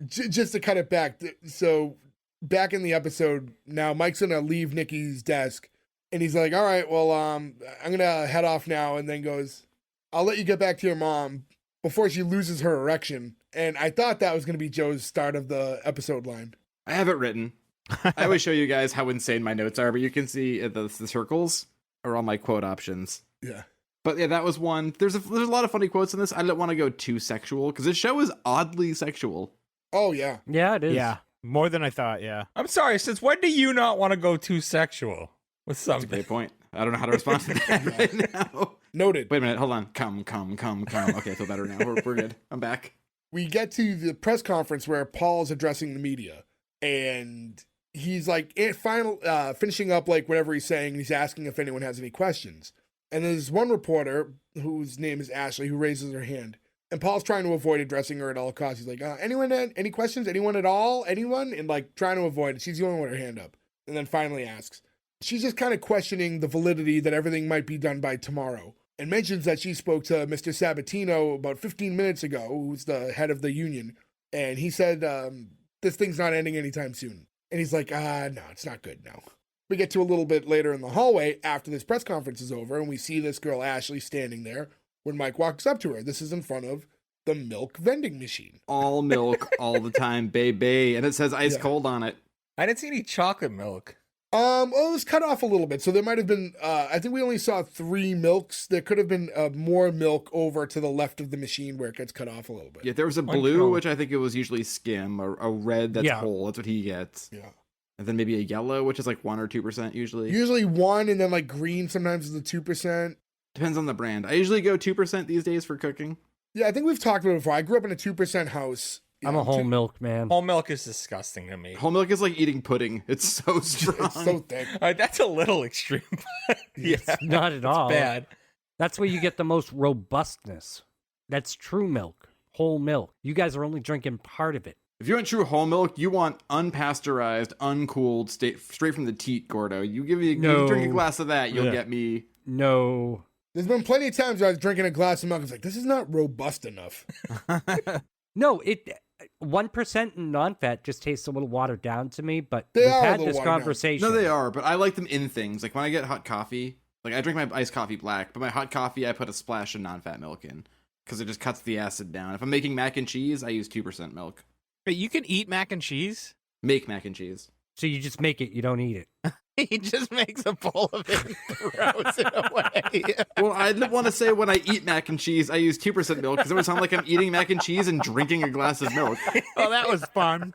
Just to cut it back. So back in the episode, now Mike's gonna leave Nikki's desk. And he's like, all right, well, I'm going to head off now. And then goes, I'll let you get back to your mom before she loses her erection. And I thought that was going to be Joe's start of the episode line. I have it written. I always show you guys how insane my notes are, but you can see the circles are all my quote options. Yeah. But yeah, that was one. There's a lot of funny quotes in this. I don't want to go too sexual because this show is oddly sexual. Oh, yeah. Yeah, it is. Yeah. More than I thought, yeah. I'm sorry, since when do you not want to go too sexual with That's a something? great point. I don't know how to respond to that right now. Noted. Wait a minute. Hold on. Come. Okay, I feel better now. We're good. I'm back. We get to the press conference where Paul's addressing the media. And he's like finishing up like whatever he's saying. And he's asking if anyone has any questions. And there's one reporter whose name is Ashley who raises her hand. And Paul's trying to avoid addressing her at all costs. He's like, anyone, any questions? Anyone at all? Anyone? And like trying to avoid it. She's the only one with her hand up. And then finally asks. She's just kind of questioning the validity that everything might be done by tomorrow. And mentions that she spoke to Mr. Sabatino about 15 minutes ago, who's the head of the union. And he said, this thing's not ending anytime soon. And he's like, no, it's not good now. We get to a little bit later in the hallway after this press conference is over, and we see this girl, Ashley, standing there when Mike walks up to her. This is in front of the milk vending machine. All milk, all the time, baby. And it says ice cold on it. I didn't see any chocolate milk. Well, it was cut off a little bit. So there might have been, I think we only saw 3 milks. There could have been more milk over to the left of the machine where it gets cut off a little bit. Yeah, there was a blue, which I think it was usually skim, a red that's whole. That's what he gets. Yeah. And then maybe a yellow, which is like 1 or 2% usually. Usually 1, and then like green sometimes is the 2%. Depends on the brand. I usually go 2% these days for cooking. Yeah, I think we've talked about it before. I grew up in a 2% house. I'm a whole milk man. Whole milk is disgusting to me. Whole milk is like eating pudding. It's so strong. It's so thick. That's a little extreme. Yeah, Not at all. bad. That's where you get the most robustness. That's true milk, whole milk. You guys are only drinking part of it. If you want true whole milk, you want unpasteurized, uncooled, straight from the teat, Gordo. You drink a glass of that, you'll get me. No. There's been plenty of times where I was drinking a glass of milk. I was like, this is not robust enough. No, 1% in non-fat just tastes a little watered down to me, but They we've are a had little this watered down. conversation. No, they are, but I like them in things. Like when I get hot coffee, like I drink my iced coffee black, but my hot coffee, I put a splash of non-fat milk in because it just cuts the acid down. If I'm making mac and cheese, I use 2% milk. But you can eat mac and cheese? Make mac and cheese. So you just make it, you don't eat it. He just makes a bowl of it and throws it away. Well, I want to say when I eat mac and cheese, I use 2% milk because it would sound like I'm eating mac and cheese and drinking a glass of milk. Oh, that was fun.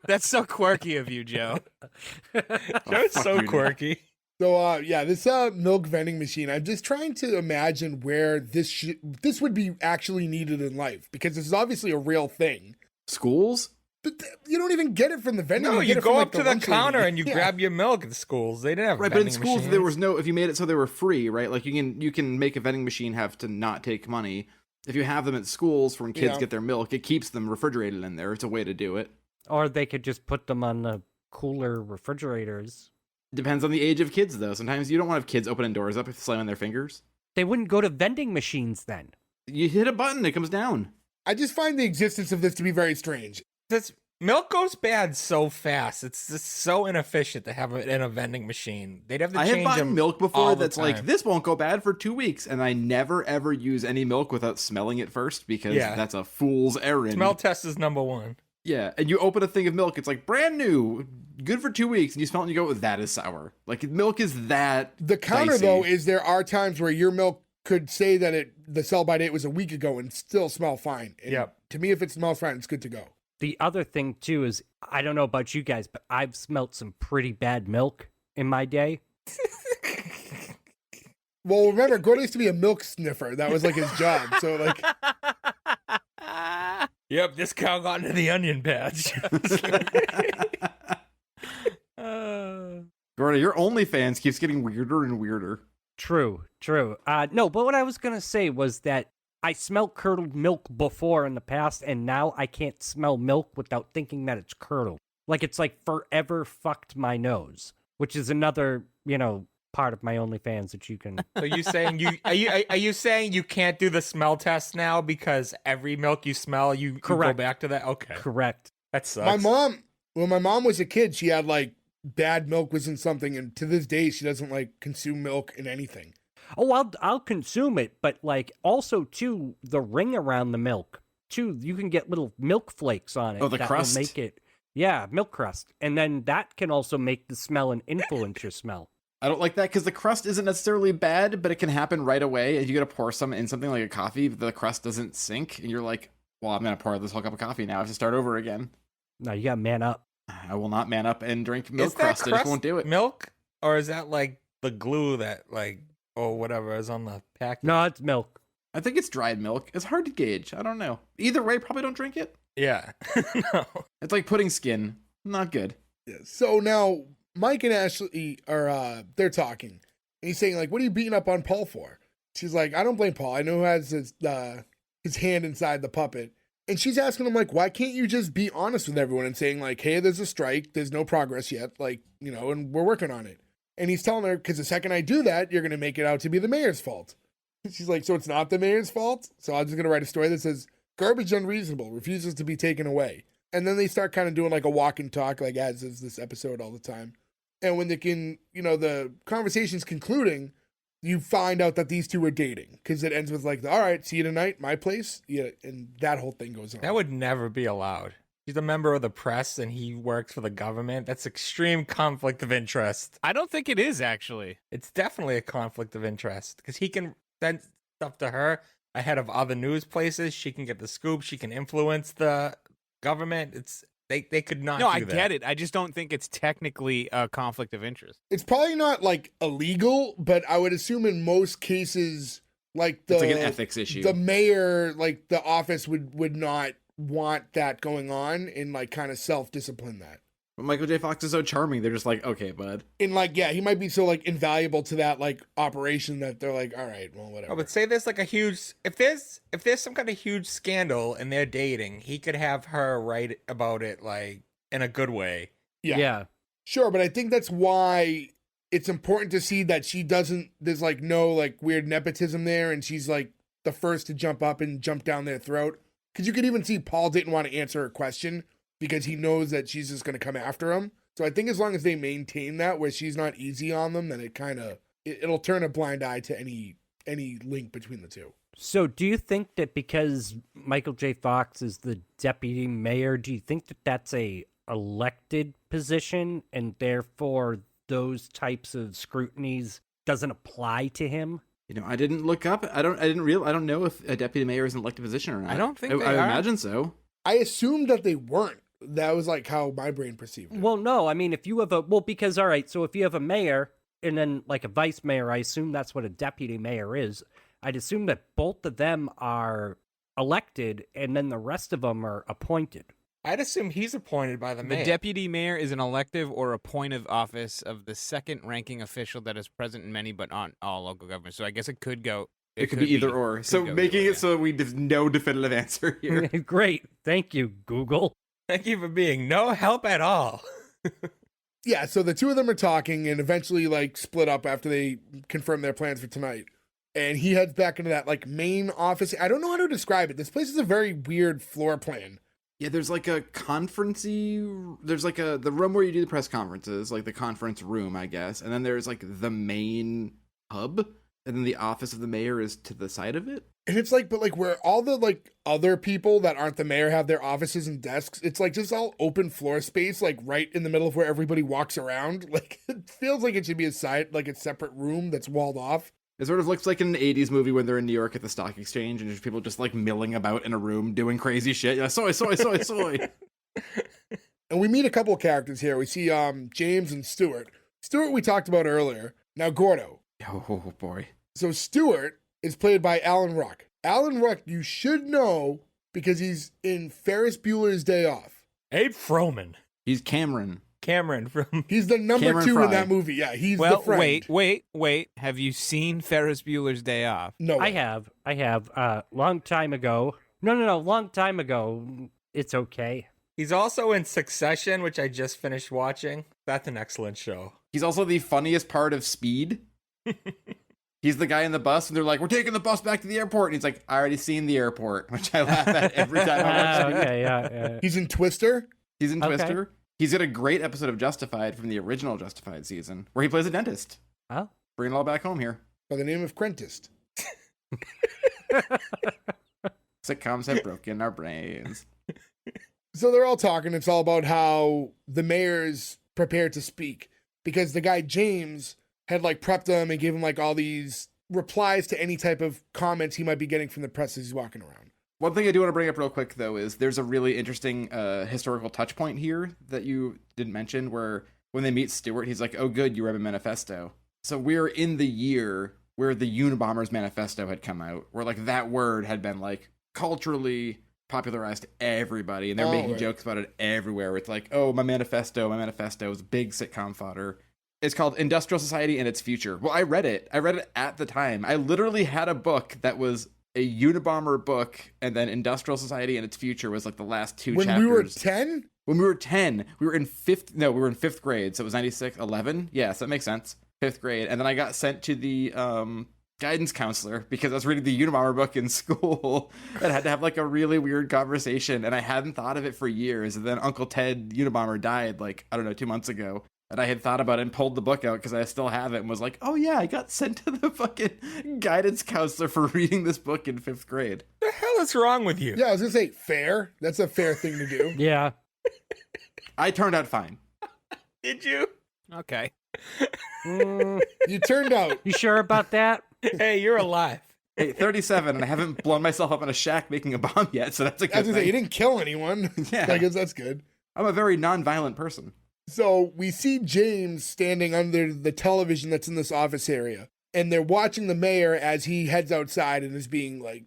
That's so quirky of you, Joe. Joe's fuck so you, dude. quirky. So, this milk vending machine, I'm just trying to imagine where this would be actually needed in life, because this is obviously a real thing. Schools? But you don't even get it from the vending. No, get you it from, go like, up to the lunch counter lady. and you Yeah. grab your milk in schools. They didn't have Right, but in vending schools machines. there was no. If you made it so they were free, right? Like you can make a vending machine have to not take money. If you have them at schools for when kids get their milk, it keeps them refrigerated in there. It's a way to do it. Or they could just put them on the cooler refrigerators. Depends on the age of kids, though. Sometimes you don't want to have kids opening doors up, slamming their fingers. They wouldn't go to vending machines then. You hit a button, it comes down. I just find the existence of this to be very strange. This milk goes bad so fast. It's just so inefficient to have it in a vending machine. They'd have to I have change bought them milk all before the that's like, time. this won't go bad for 2 weeks, and I never ever use any milk without smelling it first because that's a fool's errand. Smell test is number 1. Yeah, and you open a thing of milk, it's like brand new, good for 2 weeks, and you smell it and you go, that is sour. Like milk is that. The counter, dicey. though, is there are times where your milk could say that the sell-by date was a week ago and still smell fine. And Yep. to me, if it smells fine, it's good to go. The other thing, too, is I don't know about you guys, but I've smelt some pretty bad milk in my day. Well, remember, Gordo used to be a milk sniffer. That was like his job. So, like, Yep, this cow got into the onion patch. Gordy, your OnlyFans keeps getting weirder and weirder. True. No, but what I was going to say was that I smelled curdled milk before in the past, and now I can't smell milk without thinking that it's curdled. Like it's like forever fucked my nose, which is another, part of my OnlyFans that you can. So you saying are you saying you can't do the smell test now because every milk you smell you go Correct. back to that? Okay. when Correct. That sucks. my mom was a kid, she had like bad milk was in something, and to this day, she doesn't like consume milk in anything. Oh, I'll consume it, but like also too the ring around the milk too. You can get little milk flakes on it. Oh, the that crust? will make it. Yeah, milk crust, and then that can also make the smell and influence your smell. I don't like that because the crust isn't necessarily bad, but it can happen right away. If you got to pour some in something like a coffee, the crust doesn't sink, and you're like, well, I'm going to pour this whole cup of coffee now. I have to start over again. No, you got to man up. I will not man up and drink milk Is that crust. I just won't do it. Milk, or is that like the glue that like or whatever is on the package? No, it's milk. I think it's dried milk. It's hard to gauge. I don't know. Either way, probably don't drink it. Yeah. No. It's like putting skin. Not good. Yeah. So now Mike and Ashley are they're talking. And he's saying, like, what are you beating up on Paul for? She's like, I don't blame Paul. I know who has his hand inside the puppet. And she's asking him, like, why can't you just be honest with everyone and saying, like, hey, there's a strike, there's no progress yet, like, you know, and we're working on it. And he's telling her, because the second I do that, you're going to make it out to be the mayor's fault. She's like, so it's not the mayor's fault? So I'm just going to write a story that says, garbage unreasonable, refuses to be taken away. And then they start kind of doing like a walk and talk, like as is this episode all the time. And when they can, you know, the conversation's concluding, you find out that these two are dating. Because it ends with like, all right, see you tonight, my place. Yeah, and that whole thing goes on. That would never be allowed. He's a member of the press and he works for the government. That's extreme conflict of interest. I don't think it is, actually. It's definitely a conflict of interest because he can send stuff to her ahead of other news places. She can get the scoop. She can influence the government. They could not. No, do I that. get it. I just don't think it's technically a conflict of interest. It's probably not like illegal, but I would assume in most cases, like It's like an ethics issue. The mayor, like the office would not want that going on and like kind of self-discipline that. But Michael J. Fox is so charming. They're just like, okay, bud. And like, yeah, he might be so like invaluable to that like operation that they're like, all right, well, whatever. Oh, but say there's like a huge if there's some kind of huge scandal and they're dating, he could have her write about it like in a good way. Yeah. Sure, but I think that's why it's important to see that there's like no like weird nepotism there, and she's like the first to jump up and jump down their throat. Because you could even see Paul didn't want to answer her question because he knows that she's just going to come after him. So I think as long as they maintain that where she's not easy on them, then it'll turn a blind eye to any link between the two. So do you think that because Michael J. Fox is the deputy mayor, do you think that that's a elected position and therefore those types of scrutinies doesn't apply to him? You know, I didn't look up. I don't know if a deputy mayor is an elected position or not. I don't think I they are. imagine so. I assumed that they weren't. That was like how my brain perceived it. Well, no, I mean, if you have because, all right, so if you have a mayor and then like a vice mayor, I assume that's what a deputy mayor is. I'd assume that both of them are elected and then the rest of them are appointed. I'd assume he's appointed by the mayor. The deputy mayor is an elective or appointive office of the second-ranking official that is present in many but not all local governments. So I guess it could go. It could be either or. So making it so we have no definitive answer here. Great. Thank you, Google. Thank you for being no help at all. Yeah, so the two of them are talking and eventually like split up after they confirm their plans for tonight. And he heads back into that like main office. I don't know how to describe it. This place is a very weird floor plan. Yeah, there's like a conferencey. There's like the room where you do the press conferences, like the conference room, I guess. And then there's like the main hub, and then the office of the mayor is to the side of it. And it's like, but like where all the like other people that aren't the mayor have their offices and desks, it's like just all open floor space, like right in the middle of where everybody walks around. Like it feels like it should be a separate room that's walled off. It sort of looks like an 80s movie when they're in New York at the stock exchange and there's people just like milling about in a room doing crazy shit. Yeah, soy. And we meet a couple of characters here. We see James and Stuart. Stuart we talked about earlier. Now Gordo. Oh boy. So Stuart is played by Alan Ruck. Alan Ruck you should know because he's in Ferris Bueller's Day Off. Abe Froman. He's Cameron from... He's the number Cameron 2 Fry. in that movie. Yeah, he's the friend. Wait. Have you seen Ferris Bueller's Day Off? No. I have. Long time ago. No. Long time ago. It's okay. He's also in Succession, which I just finished watching. That's an excellent show. He's also the funniest part of Speed. He's the guy in the bus, and they're like, "We're taking the bus back to the airport." And he's like, "I already seen the airport," which I laugh at every time I watch it. Okay, yeah. He's in Twister. He's in Okay. Twister. He's got a great episode of Justified from the original Justified season, where he plays a dentist. Oh. Bringing it all back home here. By the name of Crentist. Sitcoms have broken our brains. So they're all talking. It's all about how the mayor's prepared to speak because the guy James had like prepped him and gave him like all these replies to any type of comments he might be getting from the press as he's walking around. One thing I do want to bring up real quick, though, is there's a really interesting historical touch point here that you didn't mention where when they meet Stuart, he's like, "Oh, good, you read a manifesto." So we're in the year where the Unabomber's manifesto had come out, where like that word had been like culturally popularized to everybody, and they're making jokes about it everywhere. It's like, oh, my manifesto is big sitcom fodder. It's called Industrial Society and Its Future. Well, I read it at the time. I literally had a book that was a Unabomber book, and then Industrial Society and Its Future was like the last two chapters. When we were 10? When we were 10, we were in fifth grade, so it was 96, 11. Yeah, so that makes sense. Fifth grade. And then I got sent to the guidance counselor because I was reading the Unabomber book in school and had to have like a really weird conversation, and I hadn't thought of it for years. And then Uncle Ted Unabomber died like, I don't know, 2 months ago. And I had thought about it and pulled the book out because I still have it and was like, oh yeah, I got sent to the fucking guidance counselor for reading this book in 5th grade. The hell is wrong with you? Yeah, I was going to say, fair. That's a fair thing to do. Yeah. I turned out fine. Did you? Okay. You turned out. You sure about that? Hey, you're alive. Hey, 37, and I haven't blown myself up in a shack making a bomb yet, so that's a I was good going to say, thing. you didn't kill anyone. Yeah. I guess that's good. I'm a very non-violent person. So we see James standing under the television that's in this office area, and they're watching the mayor as he heads outside and is being, like,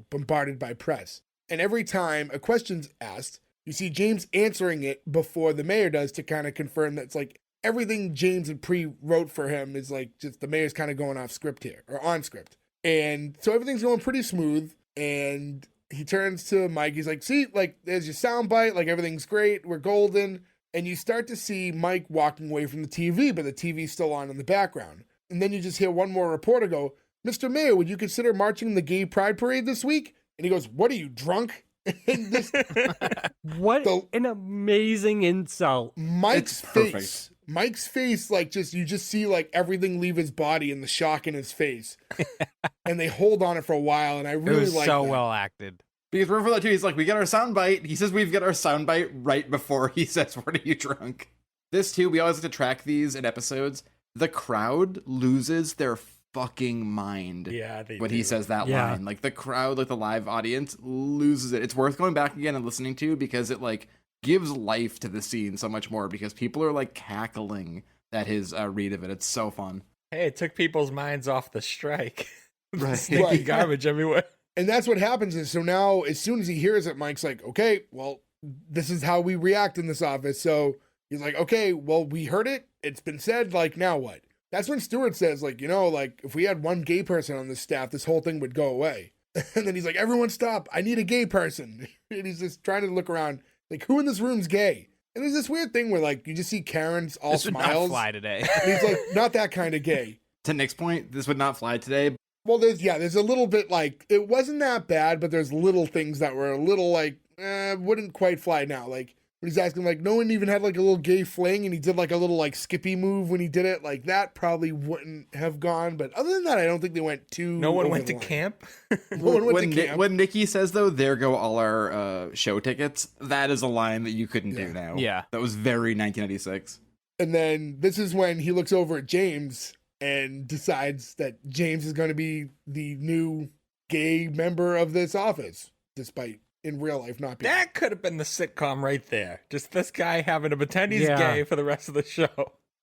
bombarded by press. And every time a question's asked, you see James answering it before the mayor does to kind of confirm that it's like everything James had pre-wrote for him is like just the mayor's kind of going off script here, or on script. And so everything's going pretty smooth, and he turns to Mike. He's like, see, like, there's your soundbite, like, everything's great, we're golden. And you start to see Mike walking away from the TV, but the TV's still on in the background. And then you just hear one more reporter go, Mr. Mayor, would you consider marching the gay pride parade this week? And he goes, what are you, drunk? And this, What an amazing insult. Mike's It's face. perfect. Mike's face, like, you just see, like, everything leave his body and the shock in his face. And they hold on it for a while, and I It really was like so that. well acted. Because remember that too, he's like, we get our soundbite. He says we've got our soundbite right before he says, what are you drunk? This too, we always have to track these in episodes. The crowd loses their fucking mind Yeah, they when do. he says that Yeah. line. Like the crowd, like the live audience loses it. It's worth going back again and listening to because it like gives life to the scene so much more because people are like cackling at his read of it. It's so fun. Hey, it took people's minds off the strike. Right. Stinky Right. garbage everywhere. And that's what happens is, so now as soon as he hears it, Mike's like, okay, well, this is how we react in this office. So he's like, okay, well, we heard it. It's been said, like, now what? That's when Stewart says, like, like, if we had one gay person on this staff, this whole thing would go away. And then he's like, everyone stop. I need a gay person. And he's just trying to look around, like, who in this room's gay? And there's this weird thing where, like, you just see Karen's all This would not smiles. fly today. And he's like, not that kind of gay. To Nick's point, this would not fly today. Well, there's a little bit like, it wasn't that bad, but there's little things that were a little like, wouldn't quite fly now. Like, when he's asking, like, no one even had like a little gay fling and he did like a little like skippy move when he did it. Like, that probably wouldn't have gone. But other than that, I don't think they went too. No one over went the to line. camp. No one went to camp. When Nikki says, though, there go all our show tickets, that is a line that you couldn't do now. Yeah. That was very 1996. And then this is when he looks over at James and decides that James is going to be the new gay member of this office, despite in real life not being. That could have been the sitcom right there. Just this guy having to pretend he's Yeah. gay for the rest of the show.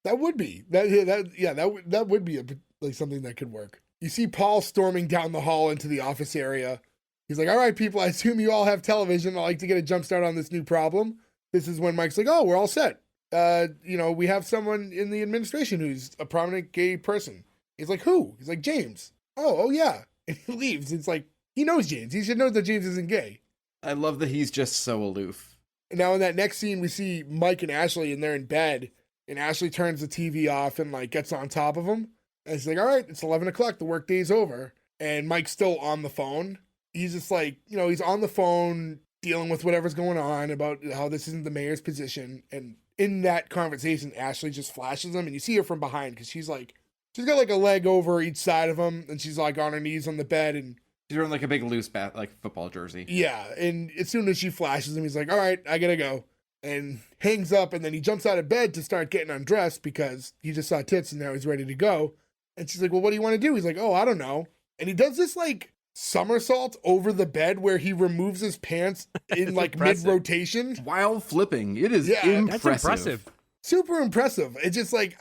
That would be that would be like something that could work. You see Paul storming down the hall into the office area. He's like, "All right, people, I assume you all have television. I'd like to get a jump start on this new problem." This is when Mike's like, "Oh, we're all set. We have someone in the administration who's a prominent gay person." He's like, "Who?" He's like, "James." Oh yeah. And he leaves. It's like, he knows James. He should know that James isn't gay. I love that he's just so aloof. And now in that next scene, we see Mike and Ashley, and they're in bed. And Ashley turns the TV off and like gets on top of him. And she's like, "All right, it's 11 o'clock. The workday's over." And Mike's still on the phone. He's just like, he's on the phone dealing with whatever's going on about how this isn't the mayor's position. And in that conversation, Ashley just flashes him, and you see her from behind because she's got like a leg over each side of him, and she's like on her knees on the bed, and She's wearing like a big loose like football jersey. yeah. And as soon as she flashes him, he's like, "All right, I gotta go," and hangs up. And then he jumps out of bed to start getting undressed because he just saw tits and now he's ready to go. And she's like, "Well, what do you want to do?" He's like, "Oh, I don't know." And he does this like somersault over the bed where he removes his pants in like impressive. mid-rotation. While flipping. It is Yeah, impressive. That's impressive. Super impressive. It's just like,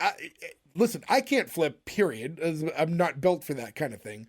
listen, I can't flip, period. I'm not built for that kind of thing.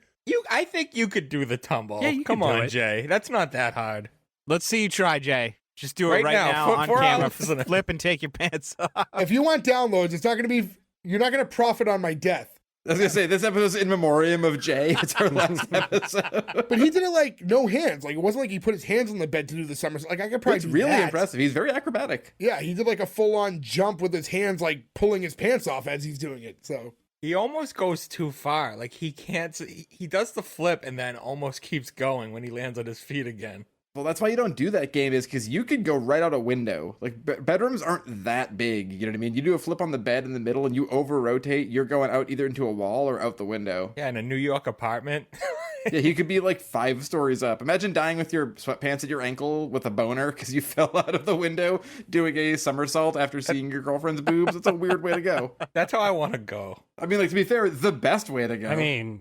I think you could do the tumble. Yeah, you Come could do on, it. Jay. That's not that hard. Let's see you try, Jay. Just do it Right right now, now for on 4 camera. hours, isn't it? Flip and take your pants off. If you want downloads, it's not going to be. You're not going to profit on my death. I was gonna say this episode's in memoriam of Jay. It's our last episode. But he did it like no hands. Like it wasn't like he put his hands on the bed to do the somersault. Like I could probably It's do really that. impressive. He's very acrobatic. Yeah, he did like a full-on jump with his hands, like pulling his pants off as he's doing it. So He almost goes too far. Like he can't. He does the flip and then almost keeps going when he lands on his feet again. Well, that's why you don't do that game, is because you could go right out a window. Like, bedrooms aren't that big, you know what I mean? You do a flip on the bed in the middle and you over-rotate, you're going out either into a wall or out the window. Yeah, in a New York apartment. Yeah, he could be like 5 stories up. Imagine dying with your sweatpants at your ankle with a boner because you fell out of the window doing a somersault after seeing your girlfriend's boobs. It's a weird way to go. That's how I want to go. I mean, like, to be fair, the best way to go. I mean,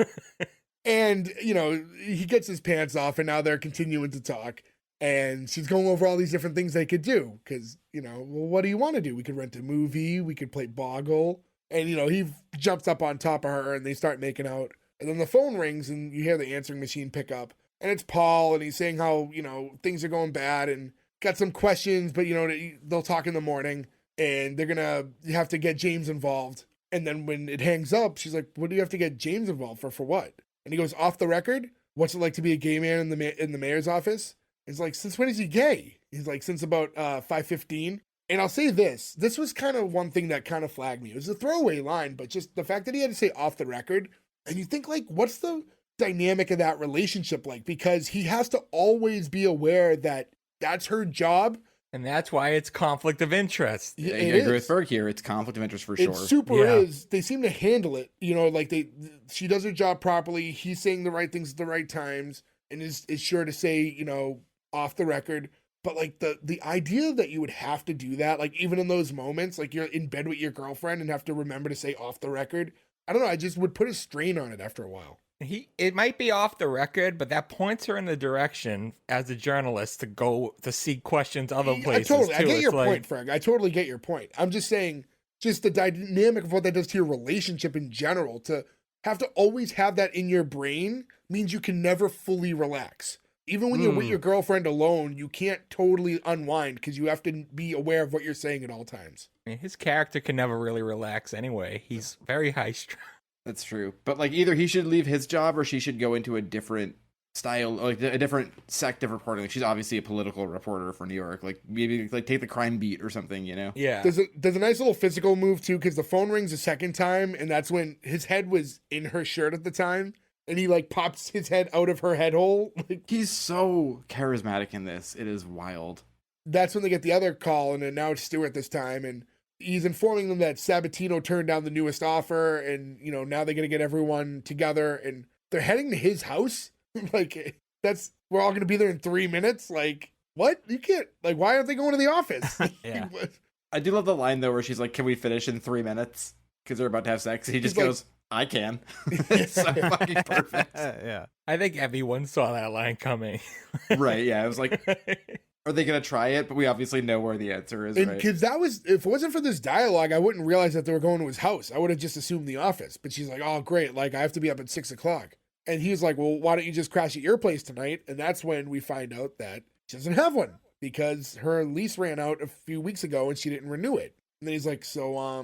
and you know he gets his pants off, and now they're continuing to talk. And she's going over all these different things they could do because you know, well, what do you want to do? We could rent a movie. We could play Boggle. And you know, he jumps up on top of her, and they start making out. And then the phone rings, and you hear the answering machine pick up. And it's Paul, and he's saying how, you know, things are going bad and got some questions, but, you know, they'll talk in the morning, and they're going to have to get James involved. And then when it hangs up, she's like, what do you have to get James involved for what? And he goes, off the record, what's it like to be a gay man in the mayor's office? He's like, since when is he gay? He's like, since about 5:15. And I'll say this was kind of one thing that kind of flagged me. It was a throwaway line, but just the fact that he had to say off the record. And you think, like, what's the dynamic of that relationship like? Because he has to always be aware that that's her job. And that's why it's conflict of interest. Yeah, I agree with Ferg here. It's conflict of interest for sure. It super is. They seem to handle it. You know, like she does her job properly. He's saying the right things at the right times and is sure to say, you know, off the record. But like the idea that you would have to do that, like even in those moments, like you're in bed with your girlfriend and have to remember to say off the record. I don't know. I just would put a strain on it after a while. It might be off the record, but that points her in the direction as a journalist to go to seek questions other places. I get your point, Frank. I totally get your point. I'm just saying, just the dynamic of what that does to your relationship in general, to have to always have that in your brain means you can never fully relax. Even when you're with your girlfriend alone, you can't totally unwind because you have to be aware of what you're saying at all times. I mean, his character can never really relax anyway. He's very high strung. That's true. But like either he should leave his job or she should go into a different style, like a different sect of reporting. Like she's obviously a political reporter for New York. Like maybe like take the crime beat or something, you know? Yeah. There's a nice little physical move too, because the phone rings a second time, and that's when his head was in her shirt at the time. And he like pops his head out of her head hole. Like, he's so charismatic in this. It is wild. That's when they get the other call, and then now it's Stewart this time, and he's informing them that Sabatino turned down the newest offer, and you know now they're gonna get everyone together, and they're heading to his house. Like we're all gonna be there in 3 minutes. Like what? You can't. Like why aren't they going to the office? Yeah. I do love the line though where she's like, "Can we finish in 3 minutes?" Because they're about to have sex. He just goes, I can. It's so fucking perfect. Yeah. I think everyone saw that line coming. Right, yeah. I was like, are they going to try it? But we obviously know where the answer is, And right? because if it wasn't for this dialogue, I wouldn't realize that they were going to his house. I would have just assumed the office. But she's like, oh, great. Like, I have to be up at 6 o'clock. And he's like, well, why don't you just crash at your place tonight? And that's when we find out that she doesn't have one because her lease ran out a few weeks ago and she didn't renew it. And then he's like, so,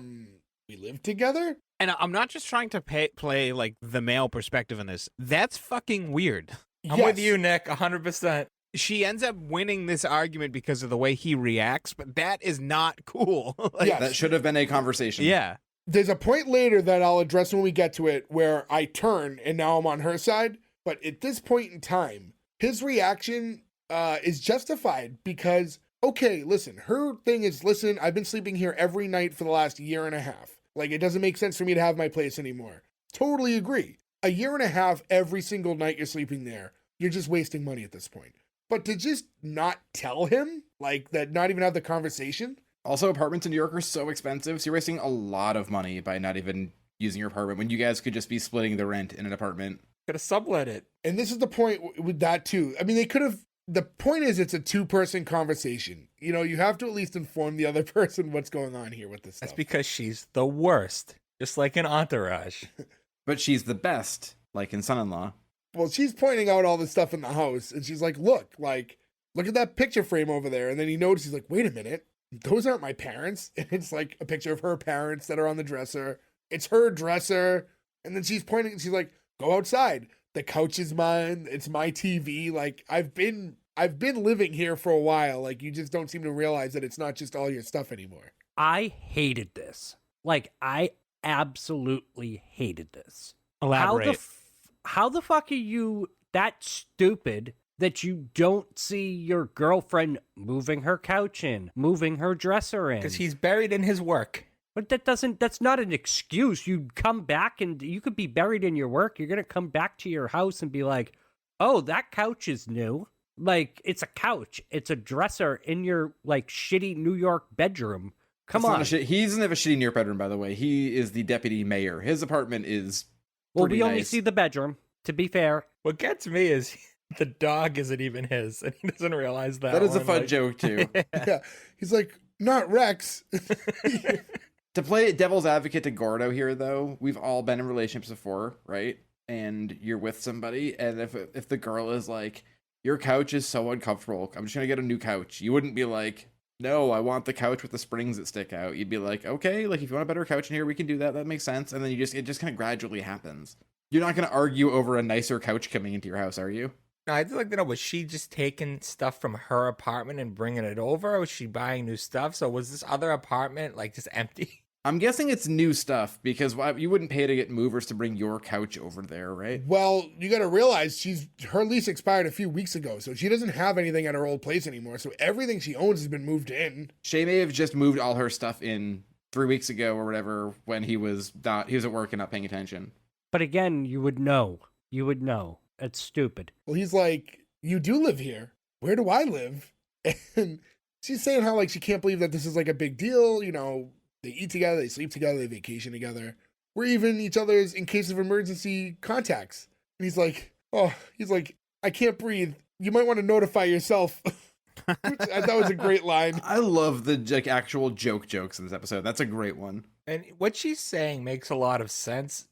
we live together? And I'm not just trying to play like the male perspective in this. That's fucking weird. I'm with you, Nick, 100%. She ends up winning this argument because of the way he reacts, but that is not cool. Like, Yes. That should have been a conversation. Yeah. There's a point later that I'll address when we get to it where I turn and now I'm on her side. But at this point in time, his reaction is justified because, okay, listen, her thing is, listen, I've been sleeping here every night for the last year and a half. Like, it doesn't make sense for me to have my place anymore. Totally agree. A year and a half every single night you're sleeping there, you're just wasting money at this point. But to just not tell him, like, that, not even have the conversation. Also, apartments in New York are so expensive, so you're wasting a lot of money by not even using your apartment when you guys could just be splitting the rent in an apartment. Could have sublet it. And this is the point with that, too. I mean, they could have... The point is, it's a two-person conversation. You know, you have to at least inform the other person what's going on here with this stuff. That's because she's the worst, just like in Entourage. But she's the best, like in Son-in-Law. Well, she's pointing out all this stuff in the house, and she's like, look, look at that picture frame over there. And then he notices, he's like, wait a minute, those aren't my parents. And it's like a picture of her parents that are on the dresser. It's her dresser. And then she's pointing, she's like, go outside. The couch is mine. It's my TV. Like, I've been living here for a while. Like, you just don't seem to realize that it's not just all your stuff anymore. I hated this. Like, I absolutely hated this. Elaborate. How the fuck are you that stupid that you don't see your girlfriend moving her couch in, moving her dresser in? Because he's buried in his work. But that's not an excuse. You come back and you could be buried in your work. You're going to come back to your house and be like, oh, that couch is new. Like, it's a couch. It's a dresser in your, like, shitty New York bedroom. Come on. He doesn't have a shitty New York bedroom, by the way. He is the deputy mayor. His apartment is well, we nice. only see the bedroom, to be fair. What gets me is the dog isn't even his, and he doesn't realize that. That is a fun joke, too. Yeah. He's like, not Rex. To play devil's advocate to Gordo here, though, we've all been in relationships before, right? And you're with somebody, and if the girl is like, your couch is so uncomfortable, I'm just going to get a new couch. You wouldn't be like, no, I want the couch with the springs that stick out. You'd be like, okay, like if you want a better couch in here, we can do that. That makes sense. And then it just kind of gradually happens. You're not going to argue over a nicer couch coming into your house, are you? No, I'd like to know, was she just taking stuff from her apartment and bringing it over? Or was she buying new stuff? So was this other apartment like just empty? I'm guessing it's new stuff because you wouldn't pay to get movers to bring your couch over there, right? Well, you got to realize her lease expired a few weeks ago, so she doesn't have anything at her old place anymore. So everything she owns has been moved in. Shay may have just moved all her stuff in 3 weeks ago or whatever when he was at work and not paying attention. But again, you would know. You would know. It's stupid. Well, he's like, you do live here. Where do I live? And she's saying how like she can't believe that this is like a big deal, you know. They eat together, they sleep together, they vacation together. We're even each other's in case of emergency contacts. And he's like, I can't breathe. You might want to notify yourself. Which I thought was a great line. I love the actual jokes in this episode. That's a great one. And what she's saying makes a lot of sense,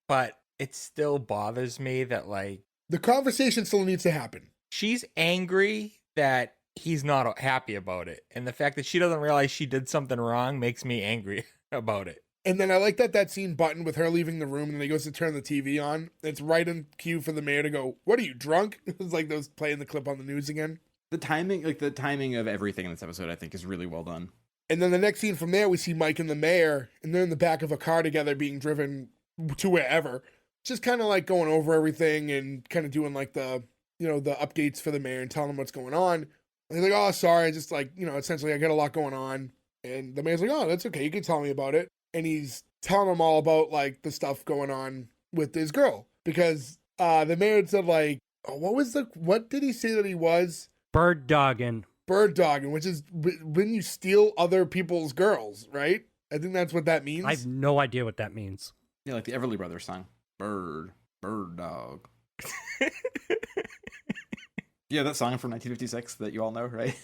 but it still bothers me that like the conversation still needs to happen. She's angry that he's not happy about it, and the fact that she doesn't realize she did something wrong makes me angry about it. And then I like that scene button with her leaving the room and he goes to turn the TV on. It's right in cue for the mayor to go, what are you, drunk? It's like those playing the clip on the news again. The timing of everything in this episode I think is really well done. And then the next scene from there we see Mike and the mayor and they're in the back of a car together being driven to wherever, just kind of like going over everything and kind of doing like the updates for the mayor and telling him what's going on. And he's like, oh, sorry, just like, essentially I got a lot going on. And the mayor's like, oh, that's okay, you can tell me about it. And he's telling him all about like the stuff going on with his girl. Because the mayor said like, oh, what did he say that he was? Bird dogging, which is when you steal other people's girls, right? I think that's what that means. I have no idea what that means. Yeah, like the Everly Brothers song. Bird dog. Yeah, that song from 1956 that you all know, right?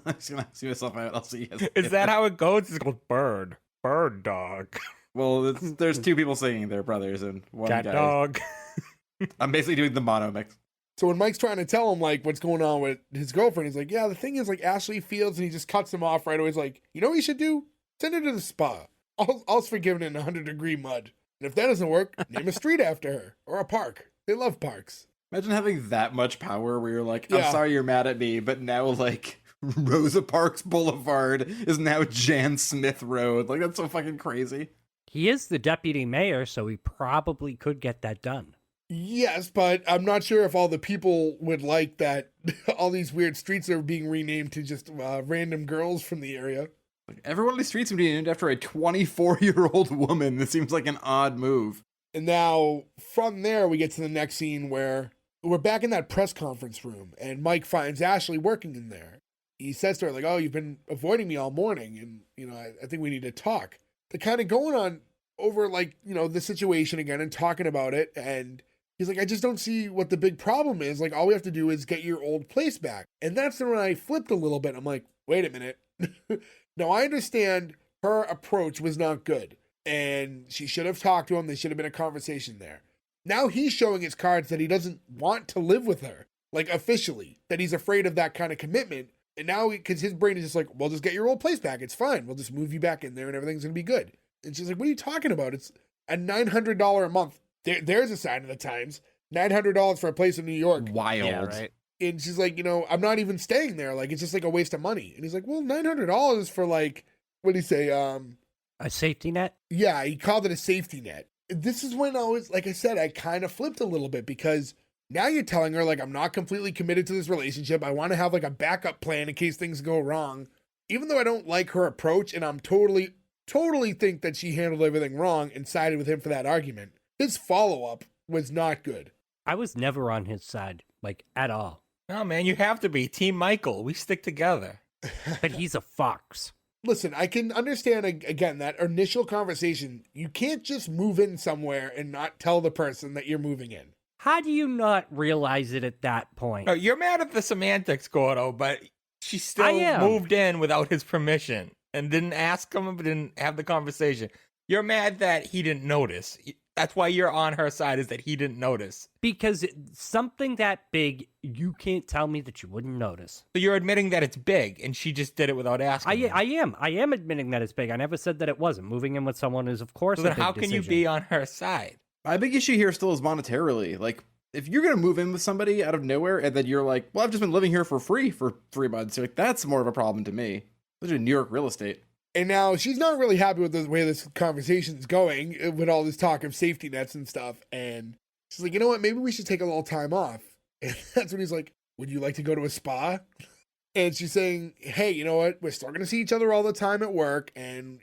I'm just gonna see myself out. I'll see you guys. Is that how it goes? It's called bird dog. Well, there's two people singing. They're brothers and one Cat guy. dog. I'm basically doing the mono mix. So when Mike's trying to tell him like what's going on with his girlfriend, he's like, yeah, the thing is like Ashley Fields, and he just cuts him off right away. He's like, you know what you should do? Send her to the spa. All's forgiven in 100-degree mud. And if that doesn't work, name a street after her or a park. They love parks. Imagine having that much power where you're like, Yeah. I'm sorry you're mad at me, but now like Rosa Parks Boulevard is now Jan Smith Road. Like that's so fucking crazy. He is the deputy mayor, so he probably could get that done. Yes, but I'm not sure if all the people would like that all these weird streets are being renamed to just random girls from the area. Like, every one of these streets would be named after a 24-year-old woman. This seems like an odd move. And now from there, we get to the next scene where we're back in that press conference room and Mike finds Ashley working in there. He says to her like, oh, you've been avoiding me all morning. And, I think we need to talk. They're kind of going on over like, the situation again and talking about it. And he's like, I just don't see what the big problem is. Like, all we have to do is get your old place back. And that's when I flipped a little bit. I'm like, wait a minute. Now, I understand her approach was not good. And she should have talked to him. There should have been a conversation there. Now he's showing his cards that he doesn't want to live with her. like officially, that he's afraid of that kind of commitment. And now, because his brain is just like, well, just get your old place back. It's fine. We'll just move you back in there and everything's going to be good. And she's like, what are you talking about? It's a $900 a month. There's a sign of the times. $900 for a place in New York. Wild. Yeah, right. And she's like, I'm not even staying there. Like, it's just like a waste of money. And he's like, well, $900 for like, what did he say? A safety net? Yeah, he called it a safety net. This is when like I said, I kind of flipped a little bit because now you're telling her, like, I'm not completely committed to this relationship. I want to have like a backup plan in case things go wrong. Even though I don't like her approach and I'm totally think that she handled everything wrong and sided with him for that argument, his follow-up was not good. I was never on his side, like, at all. No, man, you have to be. Team Michael. We stick together. But he's a fox. Listen, I can understand, again, that initial conversation. You can't just move in somewhere and not tell the person that you're moving in. How do you not realize it at that point? No, you're mad at the semantics, Gordo, but she I still am. moved in without his permission and didn't ask him, but didn't have the conversation. You're mad that he didn't notice. That's why you're on her side, is that he didn't notice. Because something that big, you can't tell me that you wouldn't notice. So you're admitting that it's big, and she just did it without asking him. I am admitting that it's big. I never said that it wasn't. Moving in with someone is, of course, So a then big how can you decision. be on her side? My big issue here still is monetarily. Like, if you're going to move in with somebody out of nowhere and then you're like, well, I've just been living here for free for 3 months. You're like, that's more of a problem to me. Those are New York real estate. And now she's not really happy with the way this conversation's going with all this talk of safety nets and stuff. And she's like, you know what? Maybe we should take a little time off. And that's when he's like, would you like to go to a spa? And she's saying, hey, you know what? We're still going to see each other all the time at work. And,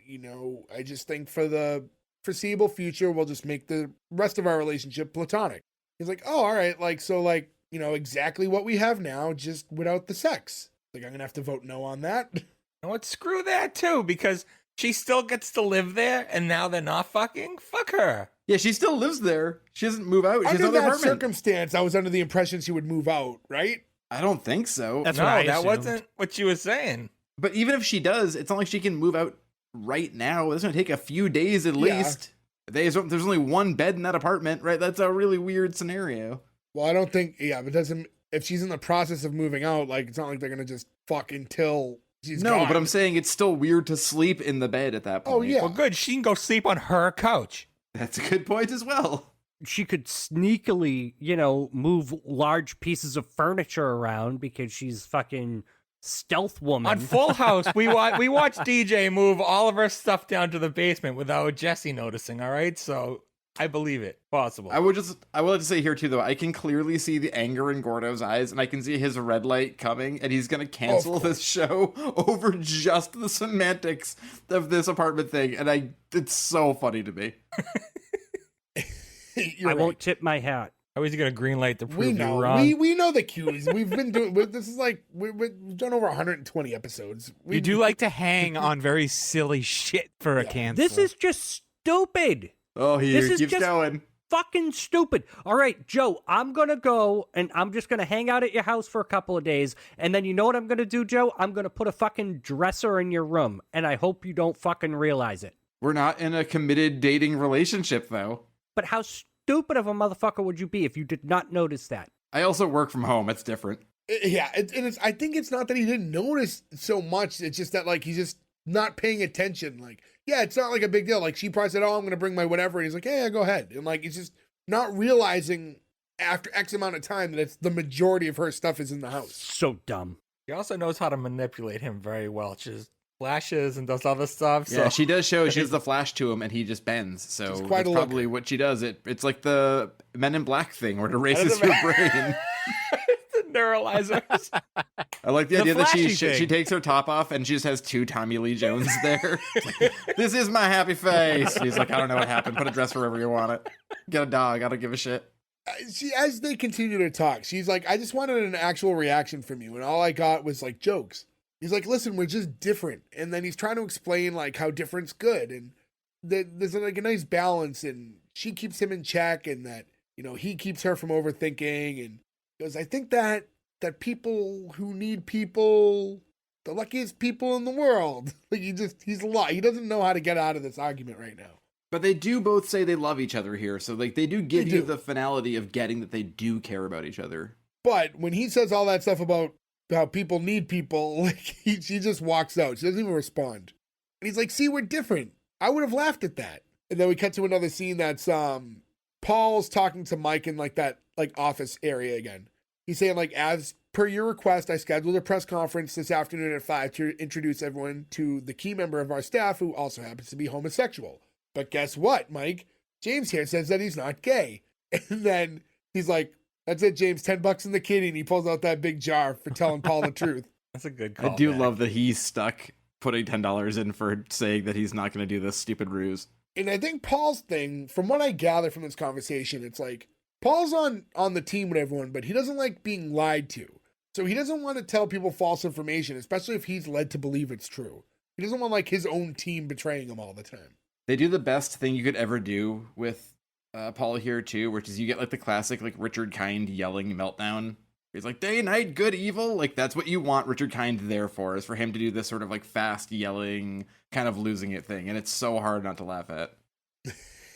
I just think for the foreseeable future, we'll just make the rest of our relationship platonic. He's like, oh, all right. Like, so like, exactly what we have now, just without the sex. Like, I'm going to have to vote no on that. You know what? Screw that, too, because she still gets to live there, and now they're not fucking? Fuck her. Yeah, she still lives there. She doesn't move out. She has Under another that apartment. circumstance, I was under the impression she would move out, right? I don't think so. That's No, what I that assumed. wasn't what she was saying. But even if she does, it's not like she can move out right now. It's going to take a few days at Yeah. least. There's only one bed in that apartment, right? That's a really weird scenario. Well, I don't think, but doesn't, if she's in the process of moving out, like, it's not like they're going to just fuck until she's No, gone. but I'm saying it's still weird to sleep in the bed at that point. Oh, yeah. Well, good. She can go sleep on her couch. That's a good point as well. She could sneakily, move large pieces of furniture around because she's fucking stealth woman. On Full House, we watched DJ move all of her stuff down to the basement without Jesse noticing, all right? So I believe it. Possible. I would like to say here too, though, I can clearly see the anger in Gordo's eyes, and I can see his red light coming, and he's gonna cancel this show over just the semantics of this apartment thing, and it's so funny to me. You're I right. won't tip my hat. How is he going to greenlight to We prove you know. wrong? We know the cues. We've been doing, this is like, we've done over 120 episodes. You do like to hang on very silly shit for a cancel. This is just stupid. Oh, he This is keeps just- going. Fucking stupid. All right, Joe, I'm going to go and I'm just going to hang out at your house for a couple of days. And then you know what I'm going to do, Joe? I'm going to put a fucking dresser in your room. And I hope you don't fucking realize it. We're not in a committed dating relationship, though. But how stupid of a motherfucker would you be if you did not notice that? I also work from home. It's different. Yeah, I think it's not that he didn't notice so much. It's just that, like, he's just not paying attention. Like, yeah, it's not like a big deal. Like, she probably said, oh, I'm going to bring my whatever. And he's like, yeah, go ahead. And, like, he's just not realizing after X amount of time that it's the majority of her stuff is in the house. So dumb. She also knows how to manipulate him very well. She just flashes and does other stuff. Yeah, So she does show she has the flash to him, and he just bends. So She's quite that's a probably what she does. It's like the Men in Black thing, where it erases doesn't your brain. the neuralizers. I like the The idea that flashy she thing. takes her top off and she just has two Tommy Lee Jones there. This is my happy face. He's like, I don't know what happened. Put a dress wherever you want it. Get a dog. I don't give a shit. As they continue to talk, she's like, I just wanted an actual reaction from you. And all I got was, like, jokes. He's like, listen, we're just different. And then he's trying to explain, like, how different's good. And there's, like, a nice balance. And she keeps him in check. And that, he keeps her from overthinking. And he goes, I think that people who need people, the luckiest people in the world. Like, he's a lot. He doesn't know how to get out of this argument right now. But they do both say they love each other here. So, like, they do give They you do. the finality of getting that they do care about each other. But when he says all that stuff about how people need people, like she just walks out. She doesn't even respond. And he's like, see, we're different. I would have laughed at that. And then we cut to another scene that's Paul's talking to Mike in like that like office area again. He's saying like, as per your request, I scheduled a press conference this afternoon at 5 to introduce everyone to the key member of our staff who also happens to be homosexual. But guess what, Mike? James here says that he's not gay. And then he's like, that's it, James, $10 in the kitty. And he pulls out that big jar for telling Paul the truth. That's a good call. I do love that he's stuck putting $10 in for saying that he's not going to do this stupid ruse. And I think Paul's thing, from what I gather from this conversation, it's like Paul's on the team with everyone, but he doesn't like being lied to. So he doesn't want to tell people false information, especially if he's led to believe it's true. He doesn't want like his own team betraying him all the time. They do the best thing you could ever do with Paul here too, which is you get like the classic like Richard Kind yelling meltdown. He's like, day, night, good, evil. Like that's what you want Richard Kind there for, is for him to do this sort of like fast yelling, kind of losing it thing. And it's so hard not to laugh at.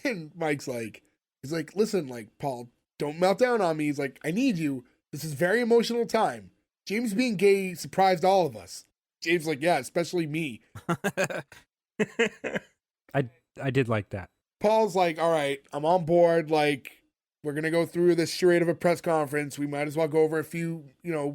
And Mike's like, he's like, listen, like, Paul, don't melt down on me. He's like, I need you. This is very emotional time. James being gay surprised all of us. James like, yeah, especially me. I did like that. Paul's like, all right, I'm on board. Like, we're going to go through this charade of a press conference. We might as well go over a few,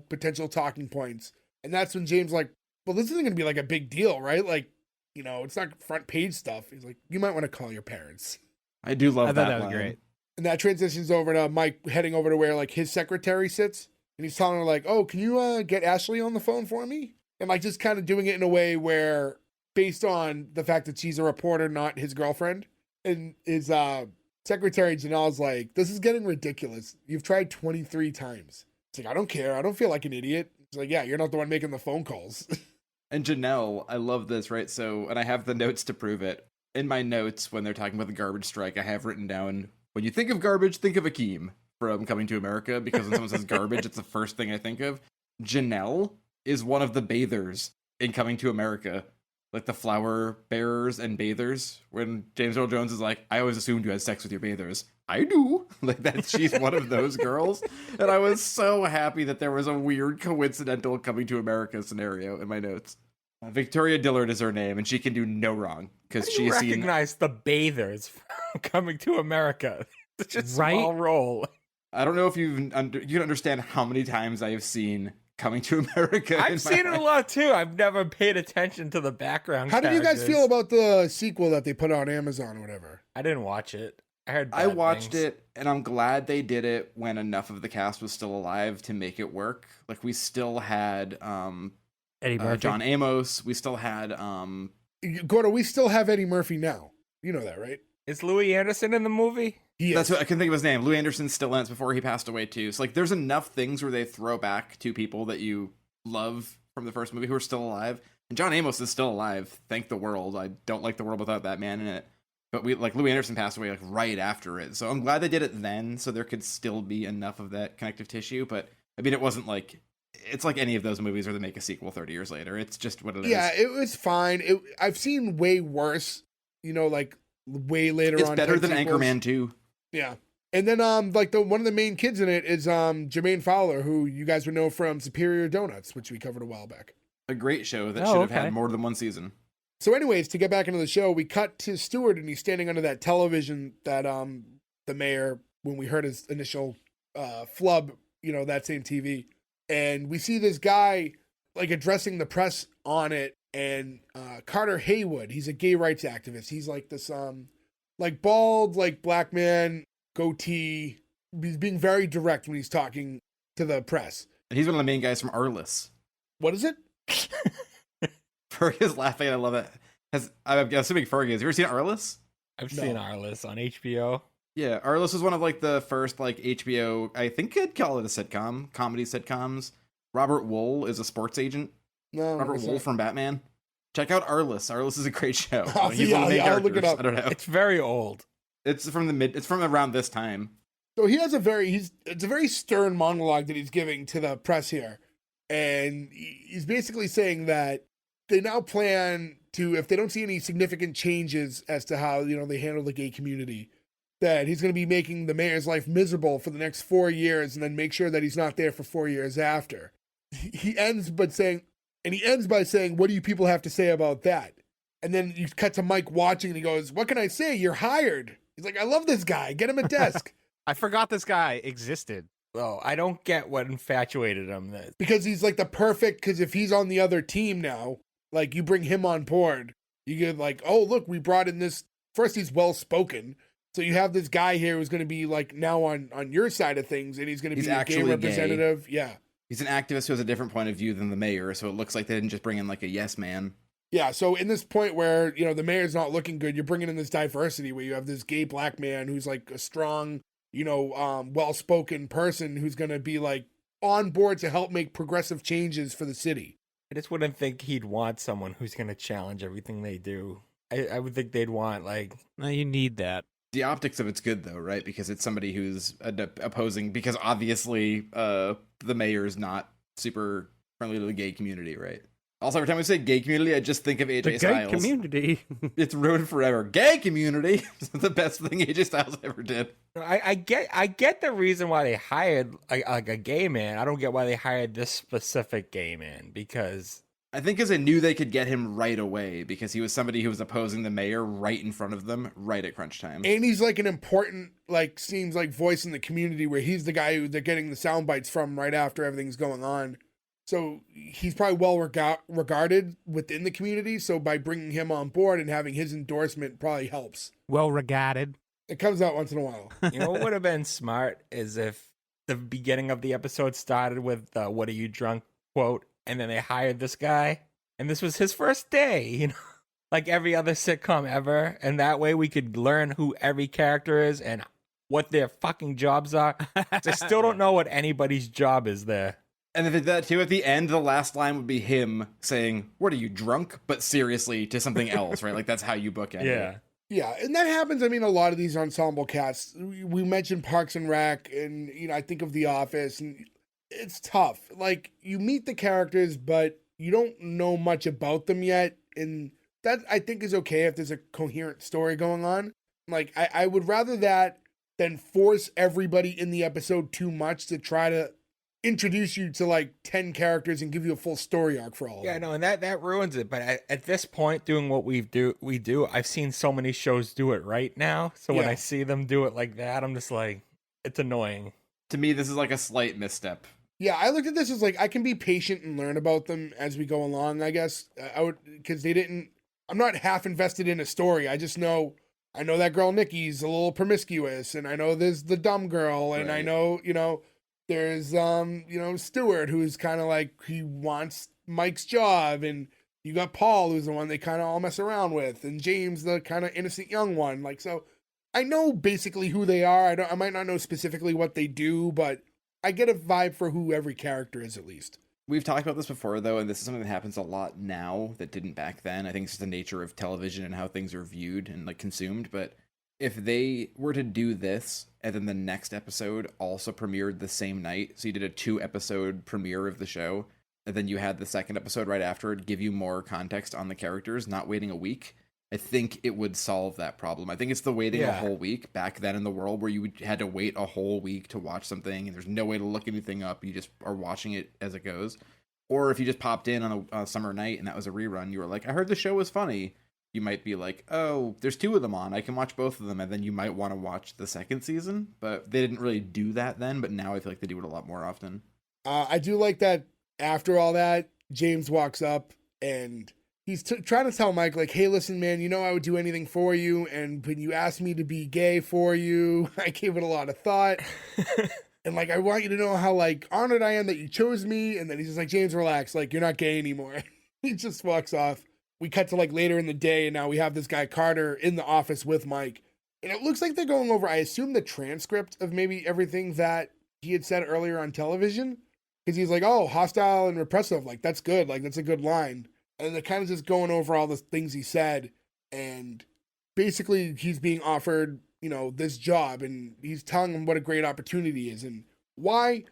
potential talking points. And that's when James like, well, this isn't going to be like a big deal, right? Like, it's not front page stuff. He's like, you might want to call your parents. I do love that. That was line. great. And that transitions over to Mike heading over to where like his secretary sits. And he's telling her like, oh, can you get Ashley on the phone for me? And like just kind of doing it in a way where, based on the fact that she's a reporter, not his girlfriend. And his secretary Janelle's like, this is getting ridiculous. You've tried 23 times. It's like, I don't care. I don't feel like an idiot. It's like, yeah, you're not the one making the phone calls. And Janelle, I love this, right? So, and I have the notes to prove it. In my notes, when they're talking about the garbage strike, I have written down, when you think of garbage, think of Akeem from Coming to America, because when someone says garbage, it's the first thing I think of. Janelle is one of the bathers in Coming to America. Like the flower bearers and bathers, when James Earl Jones is like, I always assumed you had sex with your bathers. I do. Like that, she's one of those girls. And I was so happy that there was a weird coincidental Coming to America scenario in my notes. Victoria Dillard is her name, and she can do no wrong because she has recognize the bathers from Coming to America. Such a small role. I don't know if you can understand how many times I have seen Coming to America. I've seen it a lot too. I've never paid attention to the background. How did you guys feel about the sequel that they put on Amazon or whatever? I didn't watch it. I watched it, and I'm glad they did it when enough of the cast was still alive to make it work. Like we still had Eddie Murphy, John Amos. We still had Gordo. We still have Eddie Murphy now. You know that, right? Is Louis Anderson in the movie? That's what I can think of his name. Louis Anderson's still in it before he passed away too. So like, there's enough things where they throw back to people that you love from the first movie who are still alive. And John Amos is still alive. Thank the world. I don't like the world without that man in it. But Louis Anderson passed away like right after it. So I'm glad they did it then, so there could still be enough of that connective tissue. But I mean, it wasn't like, it's like any of those movies where they make a sequel 30 years later. It's just what it is. Yeah, it was fine. I've seen way worse, like way later on. It's better than sequels. Anchorman 2. Yeah. And then like one of the main kids in it is Jermaine Fowler, who you guys would know from Superior Donuts, which we covered a while back. A great show that should have had more than one season. So anyways, to get back into the show, we cut to Stewart, and he's standing under that television that the mayor, when we heard his initial flub, that same TV. And we see this guy like addressing the press on it, and Carter Haywood, he's a gay rights activist. He's like this like bald, like black man, goatee. He's being very direct when he's talking to the press. And he's one of the main guys from Arliss. What is it? Ferg is laughing. I love it. I'm assuming Ferg is. You ever seen Arliss? I've seen Arliss on HBO. Yeah, Arliss was one of like the first like HBO, I think I'd call it a sitcom, comedy sitcoms. Robert Wool is a sports agent. No, Robert Wool from Batman. Check out Arliss. Arliss is a great show. I'll look it up. I don't know. It's very old. It's from around this time. So he has it's a very stern monologue that he's giving to the press here. And he's basically saying that they now plan to, if they don't see any significant changes as to how, they handle the gay community, that he's going to be making the mayor's life miserable for the next 4 years and then make sure that he's not there for 4 years after. He ends by saying, what do you people have to say about that? And then you cut to Mike watching and he goes, what can I say? You're hired. He's like, I love this guy. Get him a desk. I forgot this guy existed. Oh, I don't get what infatuated him. Because he's like the perfect, because if he's on the other team now, like you bring him on board, you get like, oh, look, we brought in this. First, he's well-spoken. So you have this guy here who's going to be like now on your side of things, and he's going to be a gay representative. Gay. Yeah. He's an activist who has a different point of view than the mayor, so it looks like they didn't just bring in like a yes man. Yeah, so in this point where, the mayor's not looking good, you're bringing in this diversity where you have this gay black man who's like a strong, well-spoken person who's going to be like on board to help make progressive changes for the city. I just wouldn't think he'd want someone who's going to challenge everything they do. I would think they'd want like... No, you need that. The optics of it's good though, right? Because it's somebody who's opposing, because obviously the mayor is not super friendly to the gay community, right? Also, every time we say gay community, I just think of AJ Styles. The gay community. It's ruined forever. Gay community is the best thing AJ Styles ever did. I get the reason why they hired like a gay man. I don't get why they hired this specific gay man, because... I think because they knew they could get him right away, because he was somebody who was opposing the mayor right in front of them, right at crunch time. And he's like an important, seems like voice in the community where he's the guy who they're getting the sound bites from right after everything's going on. So he's probably well regarded within the community. So by bringing him on board and having his endorsement probably helps. Well regarded. It comes out once in a while. You know what would have been smart is if the beginning of the episode started with the "What are you drunk?" quote, and then they hired this guy, and this was his first day, like every other sitcom ever, and that way we could learn who every character is and what their fucking jobs are. I still don't know what anybody's job is there. And if that too, at the end, the last line would be him saying, "What are you, drunk?" But seriously, to something else, right? Like that's how you book it. Yeah. Yeah, and that happens. I mean, a lot of these ensemble casts. We mentioned Parks and Rec, and I think of The Office, and it's tough. Like you meet the characters, but you don't know much about them yet, and that I think is okay if there's a coherent story going on. Like I would rather that than force everybody in the episode too much to try to introduce you to like 10 characters and give you a full story arc for all of them. Yeah, no, and that ruins it. But at this point, doing what we do, I've seen so many shows do it right now. So when I see them do it like that, I'm just like, it's annoying. To me, this is like a slight misstep. Yeah, I looked at this as like, I can be patient and learn about them as we go along, I guess. I would, because I'm not half invested in a story. I just know, I know that girl Nikki's a little promiscuous, and I know there's the dumb girl, and I know, there's, Stewart, who's kind of like, he wants Mike's job, and you got Paul, who's the one they kind of all mess around with, and James, the kind of innocent young one. Like, so I know basically who they are. I might not know specifically what they do, but I get a vibe for who every character is, at least. We've talked about this before, though, and this is something that happens a lot now that didn't back then. I think it's just the nature of television and how things are viewed and like consumed, but if they were to do this and then the next episode also premiered the same night, so you did a 2-episode premiere of the show, and then you had the second episode right after it, give you more context on the characters, not waiting a week, I think it would solve that problem. I think it's the waiting a whole week back then in the world where you had to wait a whole week to watch something and there's no way to look anything up. You just are watching it as it goes. Or if you just popped in on a summer night and that was a rerun, you were like, I heard the show was funny. You might be like, oh, there's 2 of them on. I can watch both of them. And then you might want to watch the second season. But they didn't really do that then. But now I feel like they do it a lot more often. I do like that after all that, James walks up and he's trying to tell Mike, like, hey, listen, man, I would do anything for you. And when you asked me to be gay for you, I gave it a lot of thought. And, like, I want you to know how, like, honored I am that you chose me. And then he's just like, James, relax. Like, you're not gay anymore. He just walks off. We cut to like later in the day, and now we have this guy Carter in the office with Mike. And it looks like they're going over, I assume, the transcript of maybe everything that he had said earlier on television. Because he's like, oh, hostile and repressive. Like, that's good. Like, that's a good line. And they're kind of just going over all the things he said. And basically, he's being offered, this job. And he's telling him what a great opportunity is. And why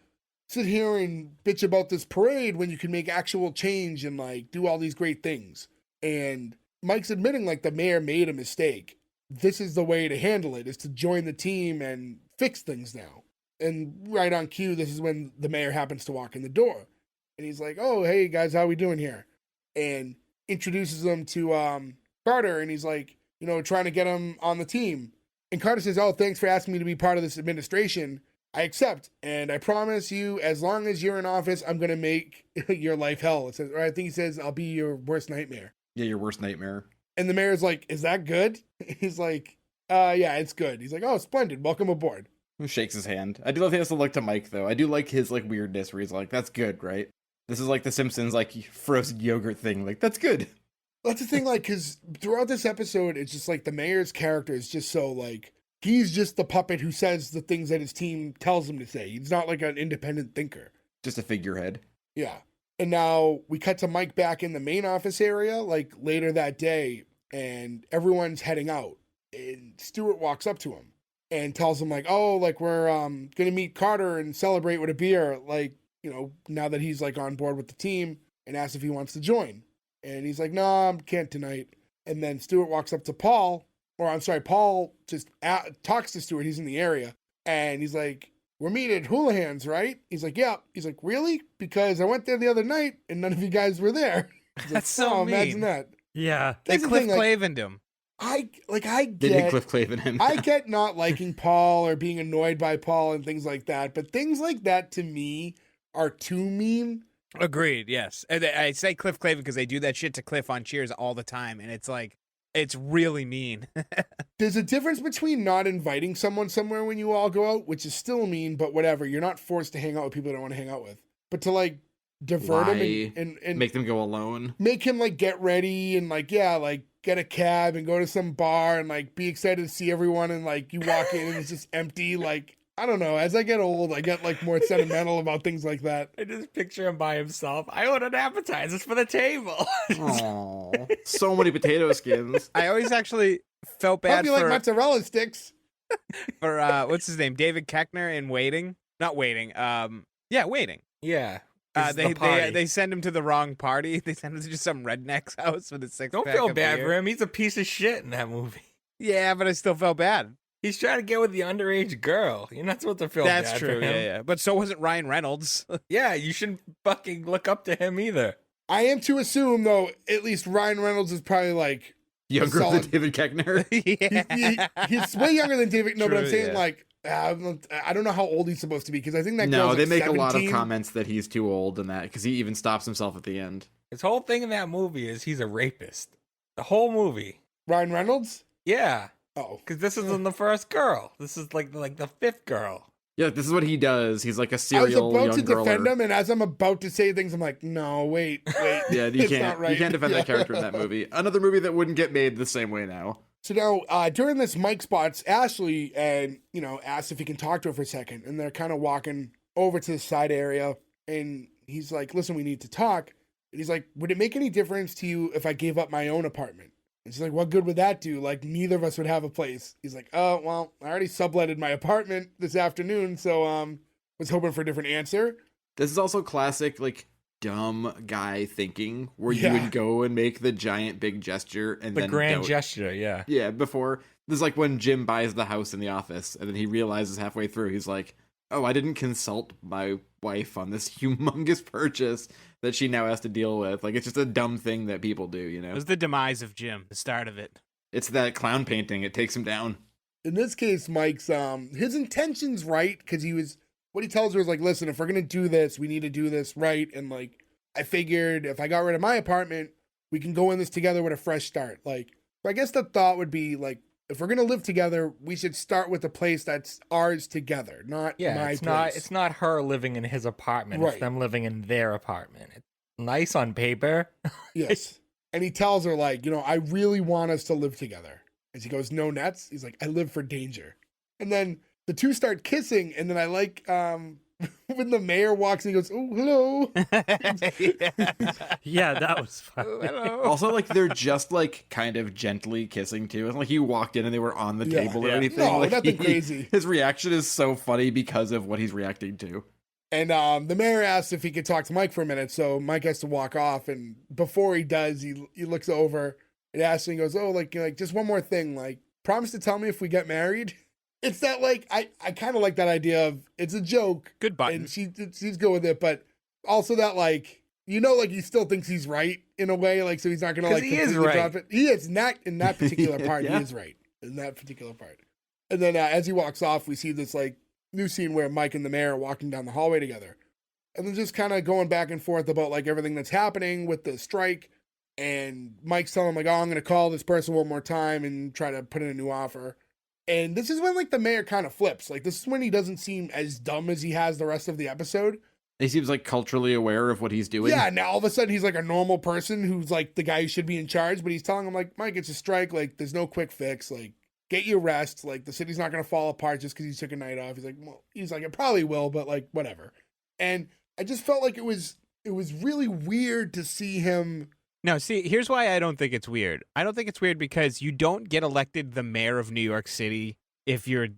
sit here and bitch about this parade when you can make actual change and, like, do all these great things. And Mike's admitting, like, the mayor made a mistake. this is the way to handle it, is to join the team and fix things now. And right on cue, this is when the mayor happens to walk in the door. And he's like, oh, hey, guys, how we doing here? And introduces them to Carter, and he's like, trying to get him on the team. And Carter says, oh, thanks for asking me to be part of this administration. I accept, and I promise you, as long as you're in office, I'm going to make your life hell. It says, or I think he says, I'll be your worst nightmare. Yeah, your worst nightmare. And the mayor's like, is that good? He's like, yeah, it's good. He's like, oh, splendid. Welcome aboard. Who shakes his hand. I do love he has to look to Mike, though. I do like his weirdness where he's like, that's good, right? This is like the Simpsons frozen yogurt thing. Like, that's good. That's the thing, because throughout this episode, it's just the mayor's character is just so he's just the puppet who says the things that his team tells him to say. He's not an independent thinker. Just a figurehead. Yeah. And now we cut to Mike back in the main office area, later that day, and everyone's heading out. And Stuart walks up to him and tells him we're going to meet Carter and celebrate with a beer, now that he's on board with the team, and asks if he wants to join. And he's like, no, I can't tonight. And then Stuart walks up to Paul, Paul just talks to Stuart. He's in the area. And he's like, we're meeting at Houlihan's, right? He's like, yeah. He's like, really? Because I went there the other night and none of you guys were there. That's so mean. Imagine that. Yeah. They Cliff Clavened him. I They get did Cliff Claven him. I get not liking Paul or being annoyed by Paul and things like that, but things like that to me are too mean. Agreed, yes. And I say Cliff Claven because they do that shit to Cliff on Cheers all the time, and it's really mean. There's a difference between not inviting someone somewhere when you all go out, which is still mean, but whatever. You're not forced to hang out with people you don't want to hang out with. But to divert him and make them go alone. Make him get ready and get a cab and go to some bar and be excited to see everyone, and you walk in and it's just empty. I don't know. As I get old, I get more sentimental about things like that. I just picture him by himself. I ordered appetizers for the table. Aww. So many potato skins. I always actually felt bad Hope you like mozzarella sticks. For what's his name? David Koechner in Waiting. Not Waiting. Waiting. Yeah. They send him to the wrong party. They send him to just some redneck's house with a six-pack. Don't feel bad for him. He's a piece of shit in that movie. Yeah, but I still felt bad. He's trying to get with the underage girl. You're not supposed to feel bad That's for true, him. yeah. But so wasn't Ryan Reynolds. Yeah, you shouldn't fucking look up to him either. I am to assume, though, at least Ryan Reynolds is probably younger than David Koechner. Yeah. He's way younger than David. No, True, but I'm saying yeah. I don't know how old he's supposed to be, because I think that No, girl's they make 17. a lot of comments that he's too old and that, because he even stops himself at the end. His whole thing in that movie is he's a rapist. The whole movie. Ryan Reynolds? Yeah. Oh. Because this isn't the first girl. This is the fifth girl. Yeah, this is what he does. He's like a I was serial about to young defend girler. him, and as I'm about to say things, I'm like, no, wait. Yeah, you It's can't. not right. You can't defend that character in that movie. Another movie that wouldn't get made the same way now. So now, during this, Mike spots Ashley and, asks if he can talk to her for a second. And they're kind of walking over to the side area. And he's like, listen, we need to talk. And he's like, would it make any difference to you if I gave up my own apartment? And she's like, what good would that do? Neither of us would have a place. He's like, oh, well, I already subletted my apartment this afternoon. So was hoping for a different answer. This is also classic, dumb guy thinking, where you would go and make the giant big gesture and The then grand don't. gesture, yeah. Yeah, before this is when Jim buys the house in the office, and then he realizes halfway through, he's like, oh, I didn't consult my wife on this humongous purchase that she now has to deal with. It's just a dumb thing that people do, It was the demise of Jim, the start of it. It's that clown painting. It takes him down. In this case, Mike's his intention's right, because what he tells her is listen, if we're gonna do this, we need to do this right. And I figured if I got rid of my apartment, we can go in this together with a fresh start. So I guess the thought would be if we're gonna live together, we should start with a place that's ours together, not my place. It's not her living in his apartment. Right. It's them living in their apartment. It's nice on paper. Yes. And he tells her I really want us to live together. And she goes, no nets. He's like, I live for danger. And then the two start kissing, and then I when the mayor walks in, he goes, oh, hello. Yeah, that was fun. Hello. Also, they're just kind of gently kissing too. It's he walked in and they were on the table or anything. No, nothing crazy. His reaction is so funny because of what he's reacting to. And the mayor asks if he could talk to Mike for a minute, so Mike has to walk off. And before he does, he looks over and asks, and he goes, "Oh, just one more thing. promise to tell me if we get married. It's that, like, I kind of like that idea of it's a joke. Good button. And she's good with it, but also that, like, like he still thinks he's right in a way, like, so he's not going to, like, he is completely right. drop it. He is not in that particular part. Yeah. He is right in that particular part. And then as he walks off, we see this, like, new scene where Mike and the mayor are walking down the hallway together. And then just kind of going back and forth about, like, everything that's happening with the strike. And Mike's telling him, like, oh, I'm going to call this person one more time and try to put in a new offer. And this is when, like, the mayor kind of flips. Like, this is when he doesn't seem as dumb as he has the rest of the episode. He seems, like, culturally aware of what he's doing. Yeah, now all of a sudden he's, like, a normal person who's, like, the guy who should be in charge. But he's telling him, like, Mike, it's a strike. Like, there's no quick fix. Like, get your rest. Like, the city's not going to fall apart just because he took a night off. He's like, it probably will, but, like, whatever. And I just felt like it was really weird to see him. No, see, here's why I don't think it's weird. I don't think it's weird because you don't get elected the mayor of New York City if you're,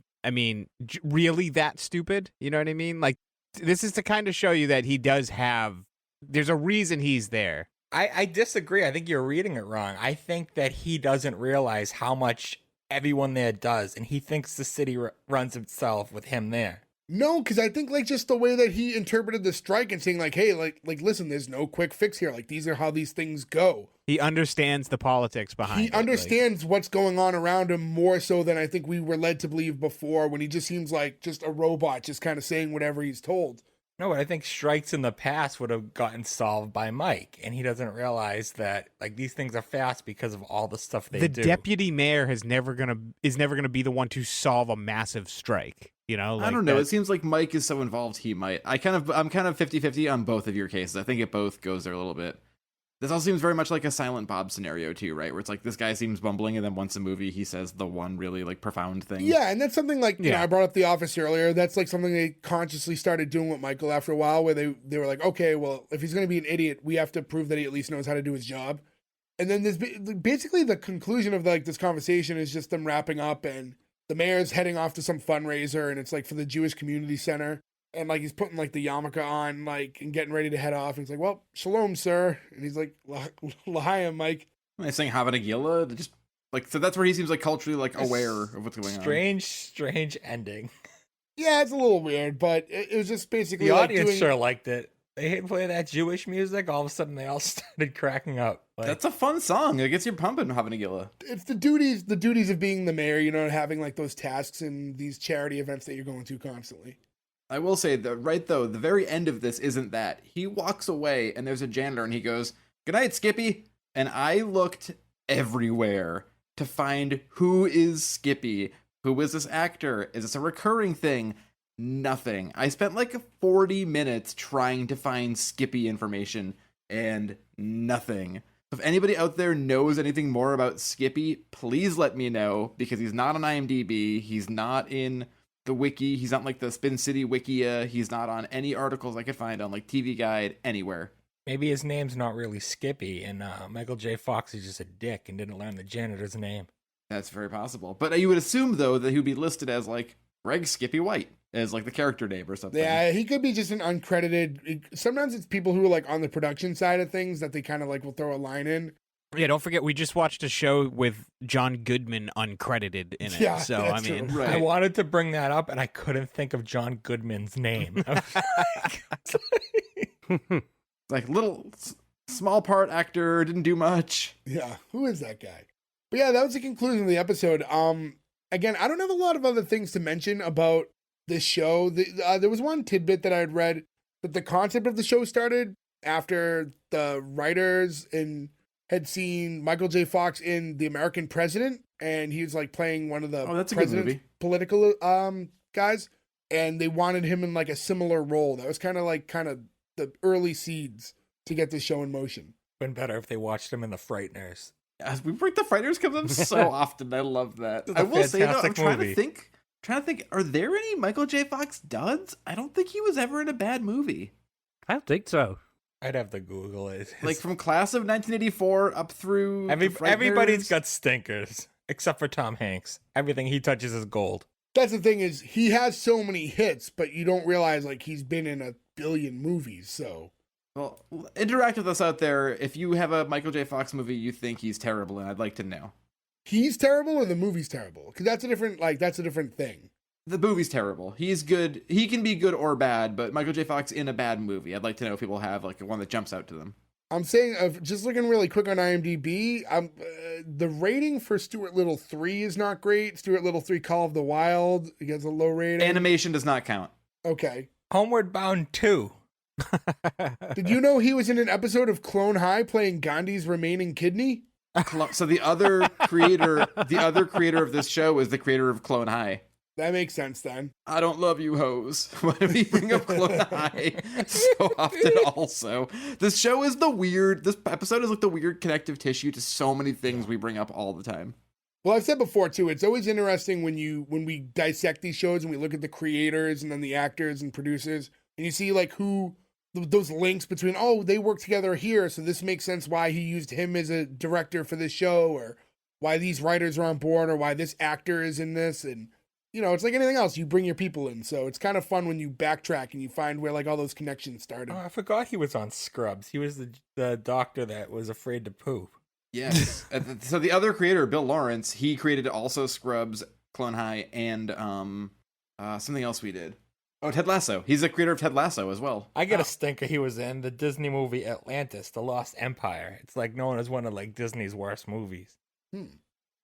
really that stupid. You know what I mean? Like, this is to kind of show you that he does have, there's a reason he's there. I disagree. I think you're reading it wrong. I think that he doesn't realize how much everyone there does, and he thinks the city runs itself with him there. No, because I think, like, just the way that he interpreted the strike and saying, like, hey, like listen, there's no quick fix here. Like, these are how these things go. He understands the politics behind it. He understands what's going on around him more so than I think we were led to believe before, when he just seems like just a robot, just kind of saying whatever he's told. No, but I think strikes in the past would have gotten solved by Mike, and he doesn't realize that, like, these things are fast because of all the stuff they do. The deputy mayor is never gonna be the one to solve a massive strike. You know, like I don't know. It seems like Mike is so involved he might. I'm kind of 50-50 on both of your cases. I think it both goes there a little bit. This all seems very much like a Silent Bob scenario too, right? Where it's like this guy seems bumbling, and then once a movie he says the one really, like, profound thing. Yeah, and that's something like, you know, I brought up The Office earlier. That's like something they consciously started doing with Michael after a while, where they were like, okay, well, if he's going to be an idiot, we have to prove that he at least knows how to do his job. And then there's basically the conclusion of, like, this conversation is just them wrapping up, and the mayor's heading off to some fundraiser, and it's, like, for the Jewish Community Center. And, like, he's putting, like, the yarmulke on, like, and getting ready to head off. And he's like, well, shalom, sir. And he's like, l'chaim, Mike. They saying Hava Nagila. Just, like, so that's where he seems, like, culturally, like, aware of what's going on. Strange ending. Yeah, it's a little weird, but it was just basically The like audience sure liked it. They hit play that Jewish music. All of a sudden, they all started cracking up. Like, That's a fun song. It gets you pumping, Hava Nagila. It's the duties of being the mayor, you know, having, like, those tasks and these charity events that you're going to constantly. I will say that, right, though, the very end of this isn't that. He walks away, and there's a janitor, and he goes, "Good night, Skippy." And I looked everywhere to find who is Skippy. Who is this actor? Is this a recurring thing? Nothing. I spent like 40 minutes trying to find Skippy information, and nothing. If anybody out there knows anything more about Skippy, please let me know, because he's not on IMDb, he's not in the wiki, he's not like the Spin City Wikia, he's not on any articles I could find on, like, TV Guide, anywhere. maybe his name's not really Skippy, and Michael J. Fox is just a dick and didn't learn the janitor's name. That's very possible. But you would assume, though, that he would be listed as, like, Greg Skippy White, as, like, the character name or something. Yeah, he could be just an uncredited. Sometimes it's people who are, like, on the production side of things that they kind of, like, will throw a line in. Yeah, don't forget, we just watched a show with John Goodman uncredited in it. Yeah, so, I that's mean, true. Right. I wanted to bring that up, and I couldn't think of John Goodman's name. Like, little, small part actor, didn't do much. Yeah, who is that guy? But yeah, that was the conclusion of the episode. Again, I don't have a lot of other things to mention about this show. There was one tidbit that I had read that the concept of the show started after the writers had seen Michael J. Fox in The American President, and he was like playing one of the Oh, that's a good president's movie. political guys, and they wanted him in like a similar role. That was kind of the early seeds to get this show in motion. Been better if they watched him in The Frighteners. As we break the Fighters comes up so often. I love that. It's a I will say, though, I'm fantastic trying movie. to think, are there any Michael J. Fox duds? I don't think he was ever in a bad movie. I don't think so. I'd have to Google it. Like, from class of 1984 up through The Frighteners. Everybody's got stinkers, except for Tom Hanks. Everything he touches is gold. That's the thing, is he has so many hits, but you don't realize like he's been in a billion movies. So Well, interact with us out there. If you have a Michael J. Fox movie you think he's terrible in, I'd like to know. he's terrible or the movie's terrible? Because that's a different thing. The movie's terrible. He's good. He can be good or bad, but Michael J. Fox in a bad movie. I'd like to know if people have like one that jumps out to them. I'm saying, just looking really quick on IMDb, the rating for Stuart Little 3 is not great. Stuart Little 3 Call of the Wild, he gets a low rating. Animation does not count. Okay. Homeward Bound 2. Did you know he was in an episode of Clone High playing Gandhi's remaining kidney? So the other creator of this show is the creator of Clone High. That makes sense then. I don't love you, hoes. Why do we bring up Clone High so often also? This episode is like the weird connective tissue to so many things we bring up all the time. Well, I've said before too, it's always interesting when we dissect these shows and we look at the creators and then the actors and producers, and you see like who those links between, oh, they work together here, so this makes sense why he used him as a director for this show, or why these writers are on board, or why this actor is in this. And it's like anything else, you bring your people in, so it's kind of fun when you backtrack and you find where like all those connections started. Oh, I forgot he was on Scrubs. He was the doctor that was afraid to poop. Yes. So the other creator, Bill Lawrence, he created also Scrubs, Clone High, and something else we did. Oh, Ted Lasso. He's the creator of Ted Lasso as well. I get a stinker he was in the Disney movie Atlantis, The Lost Empire. It's like known as one of like Disney's worst movies.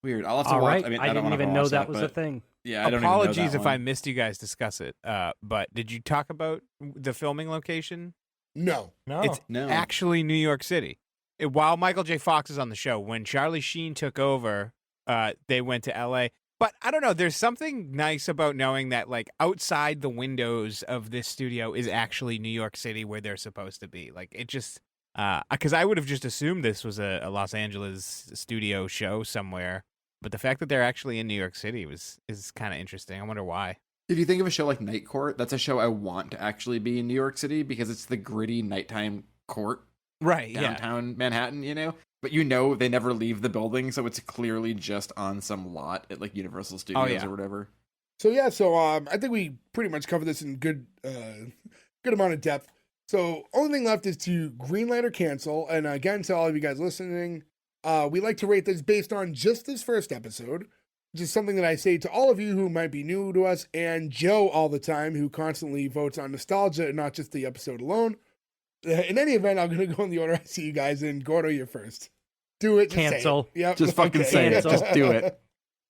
Weird. I'll have to All watch. right. I mean, I don't didn't wanna even watch know that was but, a thing. Yeah, I don't Apologies even know that if I one. missed you guys discuss it. But did you talk about the filming location? No. It's actually New York City. While Michael J. Fox is on the show, when Charlie Sheen took over, they went to L.A. But I don't know. There's something nice about knowing that, like, outside the windows of this studio is actually New York City, where they're supposed to be. Like, it just, because I would have just assumed this was a Los Angeles studio show somewhere. But the fact that they're actually in New York City is kind of interesting. I wonder why. If you think of a show like Night Court, that's a show I want to actually be in New York City because it's the gritty nighttime court, right? Downtown Manhattan, But they never leave the building, so it's clearly just on some lot at like Universal Studios or whatever. So I think we pretty much covered this in good amount of depth. So only thing left is to greenlight or cancel. And again, to all of you guys listening, we like to rate this based on just this first episode, which is something that I say to all of you who might be new to us, and Joe all the time, who constantly votes on nostalgia and not just the episode alone. In any event, I'm going to go in the order I see you guys in. Gordo, you're first. Do it. Cancel. Yep. Just fucking say it. Just do it.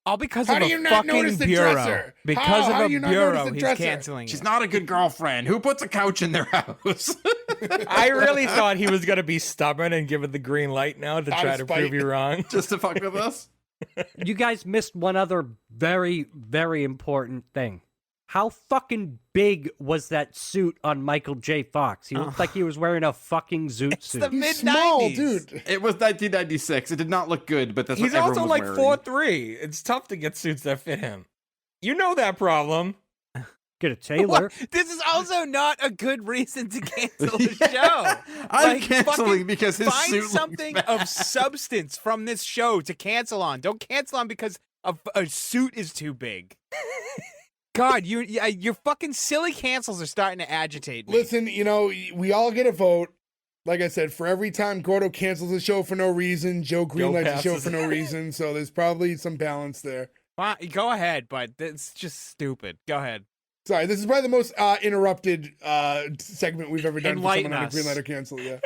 All because How of do a you not notice fucking the bureau. dresser? Because How of do you a not notice bureau, the he's dresser? canceling She's it. not a good girlfriend. Who puts a couch in their house? I really thought he was going to be stubborn and give it the green light now to Out try of to spite. prove you wrong. Just to fuck with us? You guys missed one other very, very important thing. How fucking big was that suit on Michael J. Fox? He looked like he was wearing a fucking zoot suit. the He's small, mid-90s. dude. It was 1996. It did not look good, but that's He's what also everyone like was wearing. 4'3". It's tough to get suits that fit him. You know that problem. Get a tailor. What? This is also not a good reason to cancel the show. I'm Like, canceling fucking because his Find suit looks something bad. of substance from this show to cancel on. Don't cancel on because a suit is too big. God, your fucking silly cancels are starting to agitate me. Listen, we all get a vote. Like I said, for every time Gordo cancels a show for no reason, Joe greenlights a show passes for no it. reason. So there's probably some balance there. Fine, go ahead, but it's just stupid. Go ahead. Sorry, this is probably the most interrupted segment we've ever done for Enlighten someone on a us. greenlight or cancel. Yeah.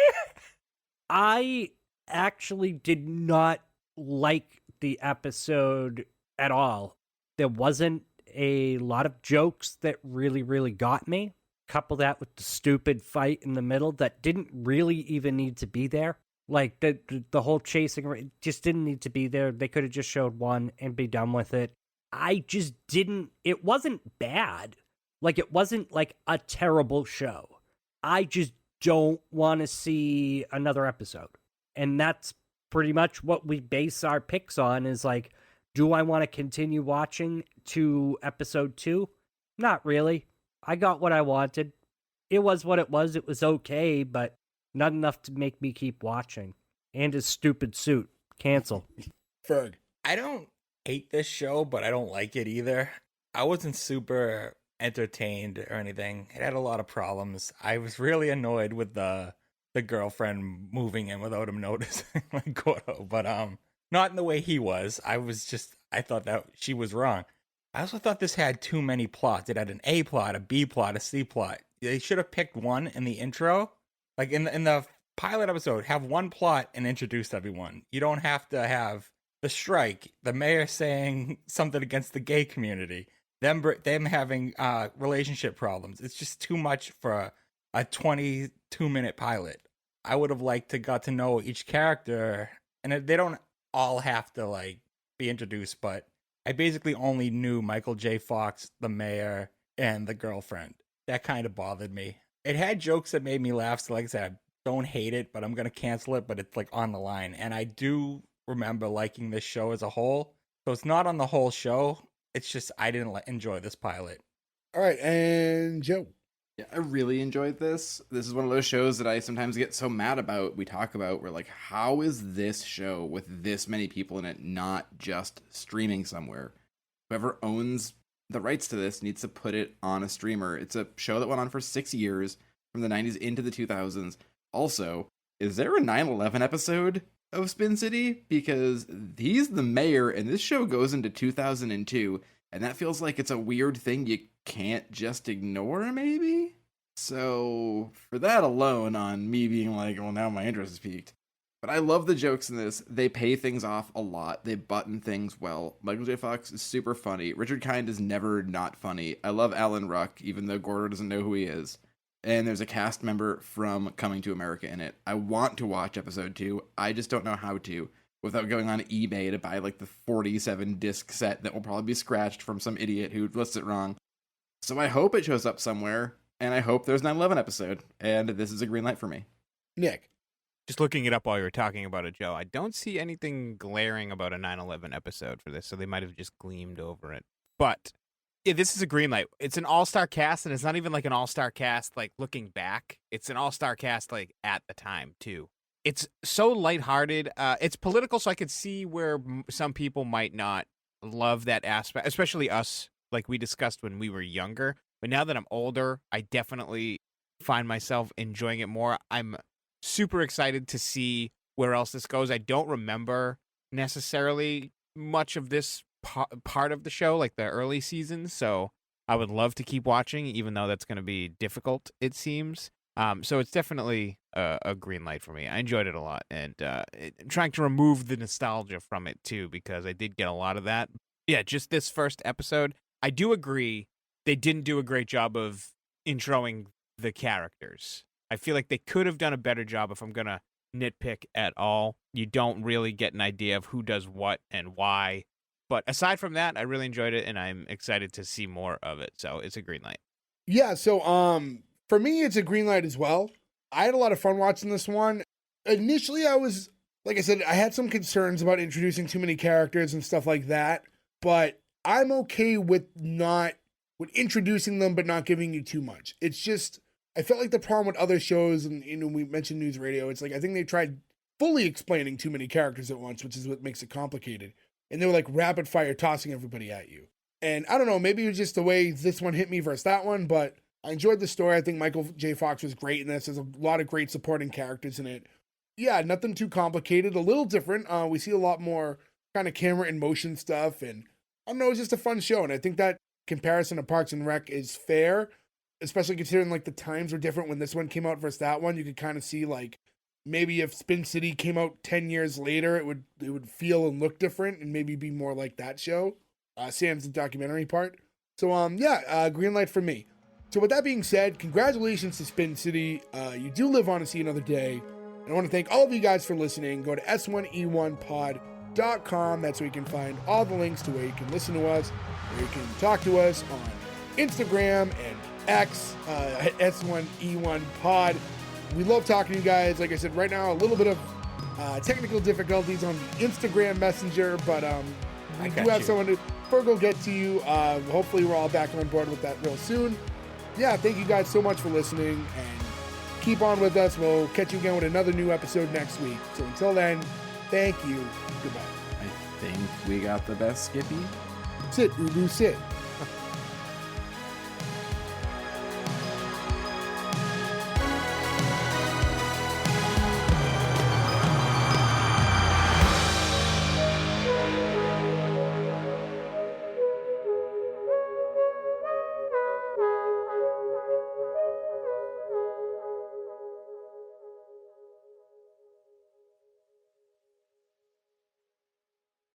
I actually did not like the episode at all. There wasn't a lot of jokes that really, really got me. Couple that with the stupid fight in the middle that didn't really even need to be there. Like the whole chasing just didn't need to be there. They could have just showed one and be done with it. I just didn't. It wasn't bad. Like, it wasn't like a terrible show. I just don't want to see another episode. And that's pretty much what we base our picks on, is like, do I want to continue watching to episode 2? Not really. I got what I wanted. It was what it was. It was okay, but not enough to make me keep watching. And his stupid suit. Cancel. Ferg. I don't hate this show, but I don't like it either. I wasn't super entertained or anything. It had a lot of problems. I was really annoyed with the girlfriend moving in without him noticing, like Gordo. But Not in the way he was. I thought that she was wrong. I also thought this had too many plots. It had an A plot, a B plot, a C plot. They should have picked one in the intro. Like in the pilot episode, have one plot and introduce everyone. You don't have to have the strike, the mayor saying something against the gay community, them having relationship problems. It's just too much for a 22-minute pilot. I would have liked to got to know each character, and they don't all have to like be introduced, but I basically only knew Michael J. Fox, the mayor, and the girlfriend. That kind of bothered me. It had jokes that made me laugh, so like I said, I don't hate it, but I'm going to cancel it, but it's like on the line. And I do remember liking this show as a whole, so it's not on the whole show. It's just I didn't enjoy this pilot. All right, and Joe. Yeah, I really enjoyed this. This is one of those shows that I sometimes get so mad about. We talk about, we're like, how is this show with this many people in it not just streaming somewhere? Whoever owns the rights to this needs to put it on a streamer. It's a show that went on for 6 years, from the 90s into the 2000s. Also, is there a 9/11 episode of Spin City? Because he's the mayor, and this show goes into 2002, and that feels like it's a weird thing you can't just ignore, maybe? So, for that alone, on me being like, well, now my interest is piqued. But I love the jokes in this. They pay things off a lot. They button things well. Michael J. Fox is super funny. Richard Kind is never not funny. I love Alan Ruck, even though Gordo doesn't know who he is. And there's a cast member from Coming to America in it. I want to watch episode 2. I just don't know how to without going on eBay to buy like the 47 disc set that will probably be scratched from some idiot who lists it wrong. So I hope it shows up somewhere, and I hope there's an 9/11 episode, and this is a green light for me. Nick. Just looking it up while you were talking about it, Joe, I don't see anything glaring about a 9/11 episode for this, so they might have just gleamed over it. But yeah, this is a green light. It's an all-star cast, and it's not even like an all-star cast like looking back. It's an all-star cast like at the time too. It's so lighthearted. It's political, so I could see where some people might not love that aspect, especially us, like we discussed when we were younger. But now that I'm older, I definitely find myself enjoying it more. I'm super excited to see where else this goes. I don't remember necessarily much of this part of the show, like the early seasons, so I would love to keep watching, even though that's going to be difficult, it seems. So it's definitely a green light for me. I enjoyed it a lot, and trying to remove the nostalgia from it too, because I did get a lot of that. Yeah, just this first episode, I do agree they didn't do a great job of introing the characters. I feel like they could have done a better job. If I'm going to nitpick at all, you don't really get an idea of who does what and why. But aside from that, I really enjoyed it, and I'm excited to see more of it. So it's a green light. Yeah, so for me, it's a green light as well. I had a lot of fun watching this one. Initially, I was, like I said, I had some concerns about introducing too many characters and stuff like that. But I'm okay with introducing them, but not giving you too much. It's just, I felt like the problem with other shows, and we mentioned News Radio, it's like I think they tried fully explaining too many characters at once, which is what makes it complicated. And they were like rapid fire tossing everybody at you. And I don't know, maybe it was just the way this one hit me versus that one, but I enjoyed the story. I think Michael J. Fox was great in this. There's a lot of great supporting characters in it. Yeah, nothing too complicated, a little different. We see a lot more kind of camera in motion stuff, and I don't know, it's just a fun show. And I think that comparison to Parks and Rec is fair, especially considering like the times were different when this one came out versus that one. You could kind of see like maybe if Spin City came out 10 years later, it would feel and look different and maybe be more like that show. Sans the documentary part. So green light for me. So with that being said, congratulations to Spin City. You do live on to see another day. And I want to thank all of you guys for listening. Go to S1E1pod.com. That's where you can find all the links to where you can listen to us, where you can talk to us on Instagram and X, S1E1pod. We love talking to you guys. Like I said, right now, a little bit of technical difficulties on the Instagram Messenger, but we do have someone to Fergal get to you. Hopefully, we're all back on board with that real soon. Yeah, thank you guys so much for listening, and keep on with us. We'll catch you again with another new episode next week. So until then, thank you. Goodbye. I think we got the best Skippy. Sit, Ubu, sit.